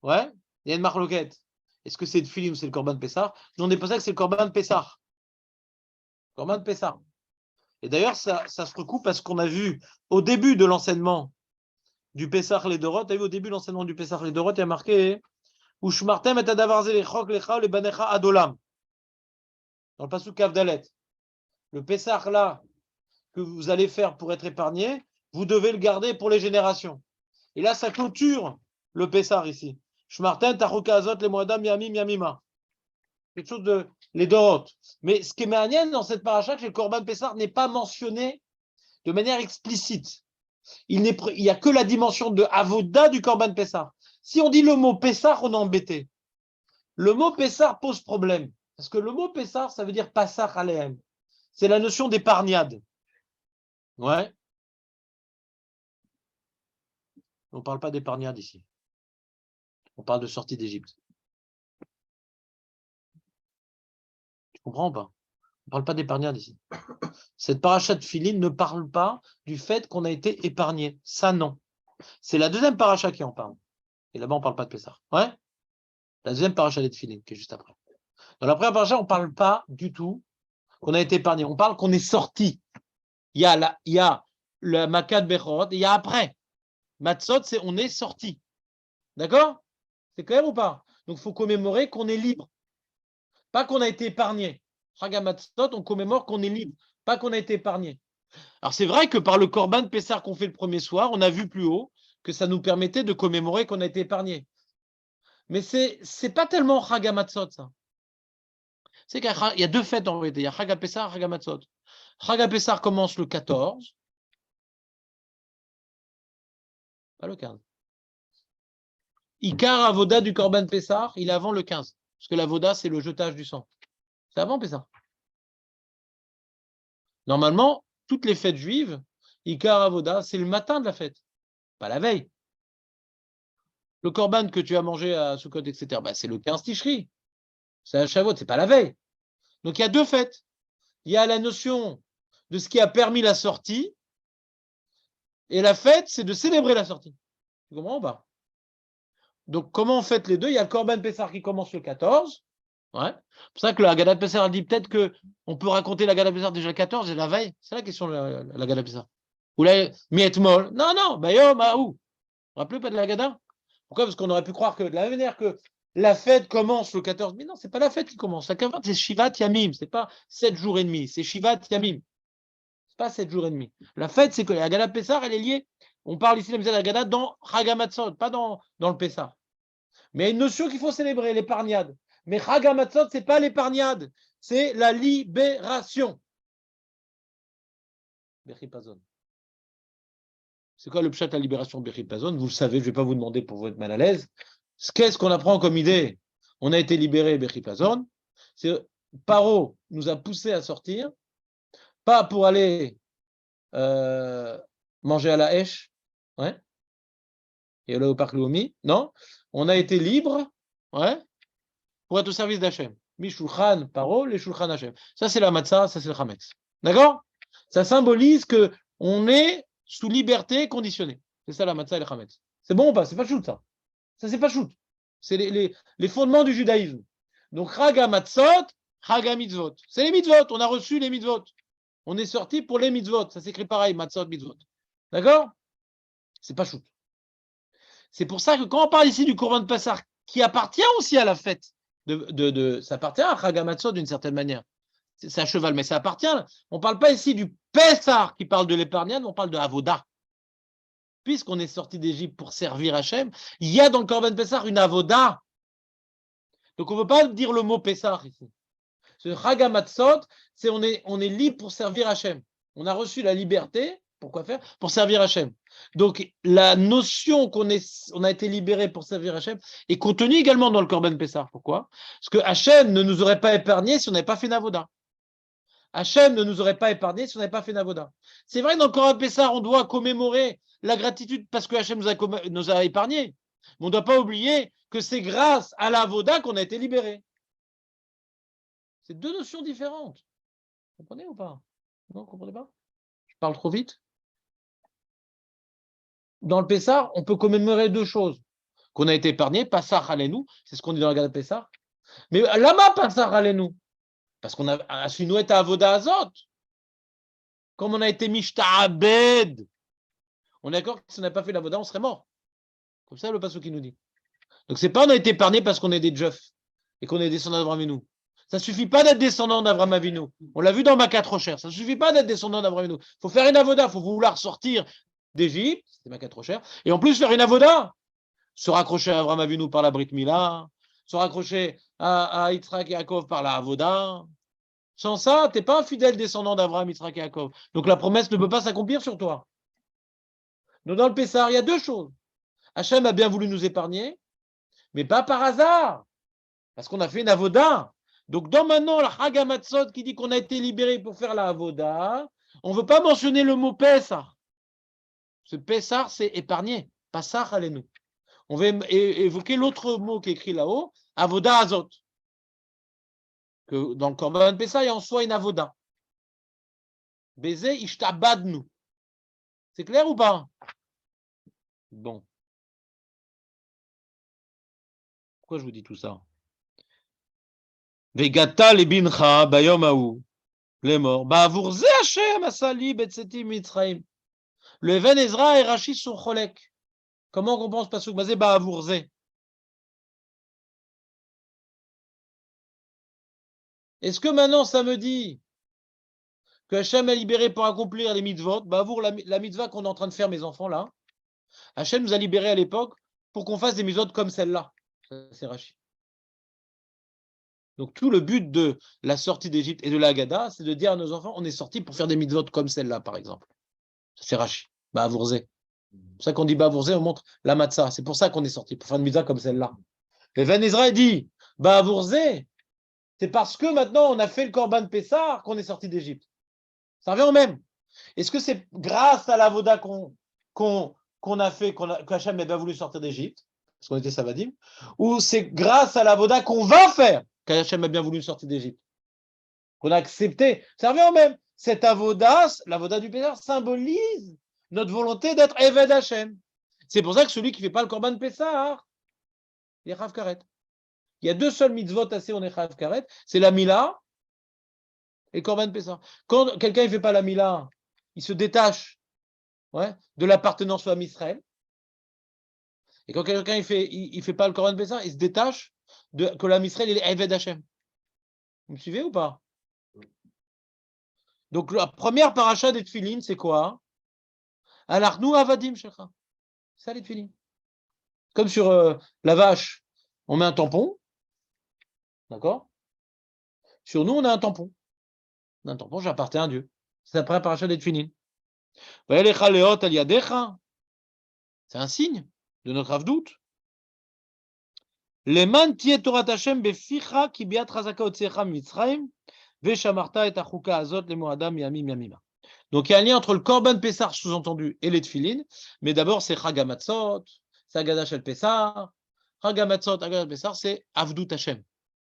Ouais, il y a une marloquette. Est-ce que c'est le Tfilin ou c'est le Korban Pessah? Non, on n'est pas ça que c'est le Korban Pessah. Korban Pessah. Et d'ailleurs, ça se recoupe parce qu'on a vu au début de l'enseignement du Pessah les Dorot, tu as vu au début de l'enseignement du Pessah les Dorot, il y a marqué Ushmartem et Adavarze les Chok lecha le Banecha Adolam. Dans le Pasuk Kavdalet. Le Pessah là que vous allez faire pour être épargné, vous devez le garder pour les générations. Et là, ça clôture le Pessah ici. Shmarten, Tachuka Azot, les Moadam, Miami, Miamima. Quelque chose de les Dorot. Mais ce qui est manière dans cette paracha, c'est que le Korban Pessah n'est pas mentionné de manière explicite. Il n'y a que la dimension de Avoda du Korban Pessah. Si on dit le mot Pessah, on est embêté. Le mot Pessah pose problème. Parce que le mot Pessah, ça veut dire Passach Alehem. C'est la notion d'épargnade. Ouais. On ne parle pas d'épargnade ici. On parle de sortie d'Égypte. Tu comprends ou pas? On ne parle pas d'épargnade ici. Cette paracha de Philin ne parle pas du fait qu'on a été épargné. Ça, non. C'est la deuxième paracha qui en parle. Et là-bas, on ne parle pas de Pessah. Ouais. La deuxième paracha de Philin, qui est juste après. Dans la première paracha, on ne parle pas du tout qu'on a été épargné. On parle qu'on est sorti. Il y a le Makat Bechorot et il y a après. Matzot, c'est on est sorti. D'accord? C'est clair ou pas? Donc, il faut commémorer qu'on est libre. Pas qu'on a été épargné. Chag HaMatzot, on commémore qu'on est libre. Pas qu'on a été épargné. Alors, c'est vrai que par le Korban Pessah qu'on fait le premier soir, on a vu plus haut que ça nous permettait de commémorer qu'on a été épargné. Mais c'est pas tellement Chag HaMatzot, ça. C'est qu'il y a deux fêtes en vérité. Il y a Chag HaPessah et Chag HaMatzot. Chag HaPessah commence le 14. Pas le 15. Ikar Avoda du Korban Pessah, il est avant le 15. Parce que l'Avoda, c'est le jetage du sang. C'est avant Pessah. Normalement, toutes les fêtes juives, Ikar Avoda, c'est le matin de la fête, pas la veille. Le Korban que tu as mangé à Sukkot, etc., c'est le 15 Tishri. C'est à Shavuot, c'est pas la veille. Donc il y a deux fêtes. Il y a la notion de ce qui a permis la sortie, et la fête, c'est de célébrer la sortie. Tu comprends ou pas? Donc comment on fête les deux? Il y a le Korban Pessah qui commence le 14. Ouais. C'est pour ça que la Haggadah Pessah a dit peut-être qu'on peut raconter la Haggadah Pessah déjà le 14 et la veille. C'est la question de la Haggadah Pessah. Ou la Mietmol. Non, Bayom, où? Vous vous rappelez pas de la Haggadah? Pourquoi? Parce qu'on aurait pu croire que de la même manière que la fête commence le 14. Mais non, c'est pas la fête qui commence. La fête, c'est Shivat Yamim. C'est pas 7 jours et demi. C'est Shivat Yamim. C'est pas 7 jours et demi. La fête, c'est que la Haggadah Pessah, elle est liée. On parle ici de la Haggadah dans Chag HaMatzot, pas dans le Pessah. Mais il y a une notion qu'il faut célébrer, l'épargnade. Mais Chag HaMatzot, ce n'est pas l'épargnade, c'est la libération. Bechipazon. C'est quoi le pshat la libération Bechipazon? Vous le savez, je ne vais pas vous demander pour vous être mal à l'aise. Qu'est-ce qu'on apprend comme idée? On a été libéré Bechipazon. Paro nous a poussé à sortir, pas pour aller manger à la hèche, ouais, et aller au parc Loomi, non. On a été libre, ouais, pour être au service d'Hachem. Mishulchan Paro, les Shulchan Hachem. Ça, c'est la matzah, ça, c'est le chametz. D'accord? Ça symbolise qu'on est sous liberté conditionnée. C'est ça la matzah et le chametz. C'est bon ou pas? C'est pas shoot, ça. Ça, c'est pas shoot. C'est les fondements du judaïsme. Donc, Chag HaMatzot, Chag HaMitzvot. C'est les mitzvot, on a reçu les mitzvot. On est sorti pour les mitzvot. Ça s'écrit pareil, Matzot, mitzvot. D'accord? C'est pas shoot. C'est pour ça que quand on parle ici du Korban de Pessah, qui appartient aussi à la fête, ça appartient à Chag HaMatzot d'une certaine manière. C'est à cheval, mais ça appartient. On ne parle pas ici du Pessah qui parle de l'épargnade, on parle de Avoda. Puisqu'on est sorti d'Égypte pour servir Hachem, il y a dans le Korban Pessah une Avoda. Donc on ne veut pas dire le mot Pessah ici. Ce Chag HaMatzot, c'est on est libre pour servir Hachem. On a reçu la liberté, pourquoi faire? Pour servir Hachem. Donc la notion qu'on a été libéré pour servir Hachem est contenue également dans le Korban Pessah. Pourquoi? Parce que Hachem ne nous aurait pas épargné si on n'avait pas fait Navoda. Hachem ne nous aurait pas épargné si on n'avait pas fait Navoda. C'est vrai que dans le Korban Pessah, on doit commémorer la gratitude parce que Hachem nous a épargnés. Mais on ne doit pas oublier que c'est grâce à la Avoda qu'on a été libéré. C'est deux notions différentes. Vous comprenez ou pas? Non, vous ne comprenez pas? Je parle trop vite? Dans le Pessah, on peut commémorer deux choses. Qu'on a été épargné, Passach Alenu, c'est ce qu'on dit dans la Gada de Pessah. Mais lama Passach Alenu, parce qu'on a Asinu et Avoda Azot. Comme on a été Mishta'abed, on est d'accord que si on n'avait pas fait l'Avoda, on serait mort. Comme ça, le passage qui nous dit. Donc, c'est pas on a été épargné parce qu'on est des Djeuf et qu'on est descendant d'Avraham Avinu. Ça ne suffit pas d'être descendant d'Avraham Avinu. On l'a vu dans Makat Rocher. Ça ne suffit pas d'être descendant d'Avraham Avinu. Il faut faire une avoda. Il faut vouloir sortir d'Égypte. C'est Makat Rocher. Et en plus, faire une avoda. Se raccrocher à Avraham Avinu par la Brit Mila. Se raccrocher à Yitzhak et Yaakov par la avoda. Sans ça, tu n'es pas un fidèle descendant d'Avraham, Yitzhak et Yaakov. Donc, la promesse ne peut pas s'accomplir sur toi. Donc, dans le Pessah, il y a deux choses. Hachem a bien voulu nous épargner, mais pas par hasard. Parce qu'on a fait une avoda. Donc, dans maintenant la Chag HaMatzot qui dit qu'on a été libéré pour faire la avoda, on ne veut pas mentionner le mot Pessah. Ce Pessah, c'est épargné. Passach Alenu. On va évoquer l'autre mot qui est écrit là-haut, avoda azot. Que dans le Korban Pessah, il y a en soi une avoda. Beze ishtabadnu. C'est clair ou pas? Bon. Pourquoi je vous dis tout ça? Vegata lebincha bayom haou. Les morts. Ba'avour ze Hashem asali betzeti mitzraim. Le Even Ezra et Rashi sont cholek. Comment on pense pasuk basé ba'avour ze? Est-ce que maintenant ça me dit que Hachem est libéré pour accomplir les mitzvot? Ba'avour la mitzvah qu'on est en train de faire mes enfants là. Hachem nous a libérés à l'époque pour qu'on fasse des mitzvot comme celle-là. C'est Rashi. Donc tout le but de la sortie d'Égypte et de la Haggadah, c'est de dire à nos enfants, on est sorti pour faire des mitzvot comme celle-là, par exemple. C'est Rashi. Ba'avour ze. C'est pour ça qu'on dit Ba'avour ze, on montre la matzah. C'est pour ça qu'on est sorti, pour faire une mitzvah comme celle-là. Et Ben Ezra dit Ba'avour ze, c'est parce que maintenant on a fait le Korban Pessah qu'on est sorti d'Égypte. Ça revient au même. Est-ce que c'est grâce à la voda qu'on a fait, qu'Hachem n'a pas voulu sortir d'Égypte, parce qu'on était Savadim, ou c'est grâce à la voda qu'on va faire qu'Hachem a bien voulu sortir d'Égypte, qu'on a accepté? Ça revient au même. Cette avoda, la voda du Pessah, symbolise notre volonté d'être Eved Hachem. C'est pour ça que celui qui ne fait pas le Korban Pessah, il est Chav Karet. Il y a deux seuls mitzvot assez, on est Chav Karet, c'est la Mila et Korban Pessah. Quand quelqu'un ne fait pas la Mila, il se détache de l'appartenance à Israël. Et quand quelqu'un il fait pas le Korban Pessah, il se détache que l'âme Israël il est Eved Hachem. Vous me suivez ou pas? Donc la première paracha des Tfilin, c'est quoi? Alarnu avadim shecha. C'est ça les Tfilin. Comme sur la vache, on met un tampon. D'accord? Sur nous, on a un tampon. On a un tampon, j'appartiens à Dieu. C'est la première paracha des Tfilin. C'est un signe de notre avdout. Leman tiet Torat Hashem beficha ki biat chazaka otsecha mitzrayim veshamarta et achuka azot le moadam yamim yamima. Donc il y a un lien entre le Korban Pessah sous-entendu et les Tfilin, mais d'abord c'est Chag HaMatzot, c'est Haggadah Shel Pessah. Chag HaMatzot, Haggadah Shel Pessah, c'est Avdout Hashem,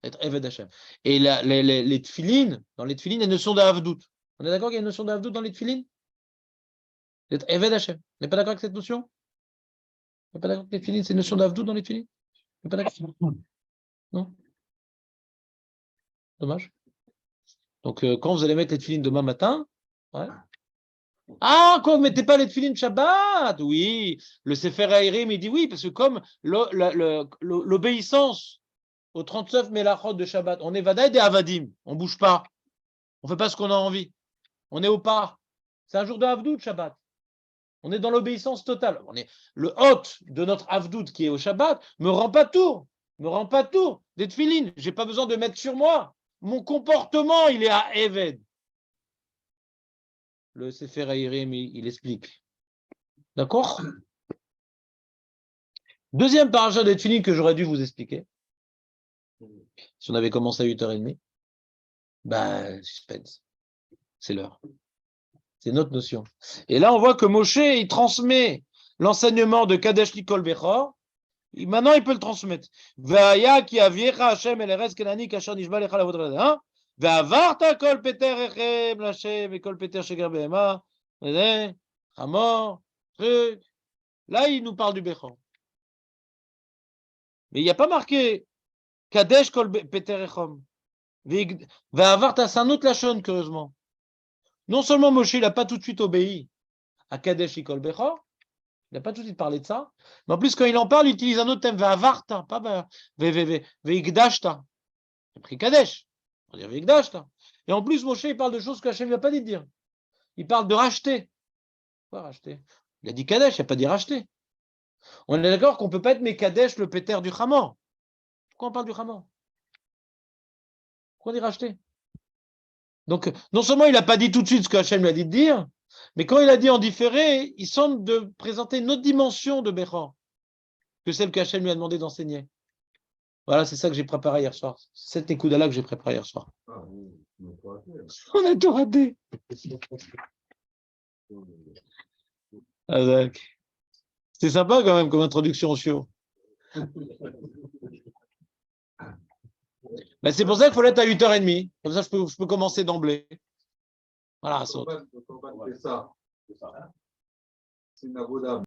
être Eved Hashem. Et les Tfilin, dans les Tfilin, il y a une notion d'Avdout. On est d'accord qu'il y a une notion d'Avdout dans les Tfilin? D'être Eved Hashem. On n'est pas d'accord avec cette notion? On n'est pas d'accord que les Tfilin, c'est une notion d'Avdout dans les Tfilin? On n'est pas d'accord? Non? Dommage. Donc, quand vous allez mettre les tefilines demain matin, ouais. Ah, quoi, vous ne mettez pas les tefilines Shabbat? Oui, le Sefer HaErim, il dit oui, parce que comme l'obéissance aux 39 Melachot de Shabbat, on est Vadaï des Avadim, on ne bouge pas, on ne fait pas ce qu'on a envie, on est au pas. C'est un jour de Havdout, Shabbat. On est dans l'obéissance totale. Le hôte de notre Havdout qui est au Shabbat me rend pas tour, des tefilines. Je n'ai pas besoin de mettre sur moi. Mon comportement, il est à Eved. Le Sefer HaErim, il explique. D'accord? Deuxième paracha des tefilines que j'aurais dû vous expliquer. Si on avait commencé à 8h30, suspense. C'est l'heure. C'est notre notion. Et là, on voit que Moshe, il transmet l'enseignement de Kadesh Likol Bechor. Maintenant, il peut le transmettre. Ve'aya ki aviecha Hashem el eretz kenani kasher nishba lecha lavot al ve'avarta kol peter echem l'Hashem ve'kol peter sheger behema chamor, truc. Là, il nous parle du Bechor. Mais il n'y a pas marqué Kadesh kol peter echem. Ve'avarta, c'est un autre lachon, curieusement. Non seulement Moshe, il n'a pas tout de suite obéi à Kadesh Likol Bechor, il n'a pas tout de suite parlé de ça, mais en plus, quand il en parle, il utilise un autre thème, Ve'avarta, pas Ve'igdashta. Il a pris Kadesh, on va dire Ve'igdashta. Et en plus, Moshe, il parle de choses qu'Hachem ne lui a pas dit de dire. Il parle de racheter. Quoi racheter? Il a dit Kadesh, il n'a pas dit racheter. On est d'accord qu'on ne peut pas être mais Kadesh, le péter du Hamor. Pourquoi on parle du Hamor? Pourquoi on dit racheter? Donc, non seulement il n'a pas dit tout de suite ce que Hachem lui a dit de dire, mais quand il a dit en différé, il semble de présenter une autre dimension de Bechor que celle que Hachem lui a demandé d'enseigner. Voilà, c'est ça que j'ai préparé hier soir. C'est cette écoute-là que j'ai préparé hier soir. On a tout raté. C'est sympa quand même comme introduction au chiot. C'est pour ça qu'il faut l'être à 8h30. Comme ça, je peux commencer d'emblée. Voilà, C'est ça. C'est une avoda.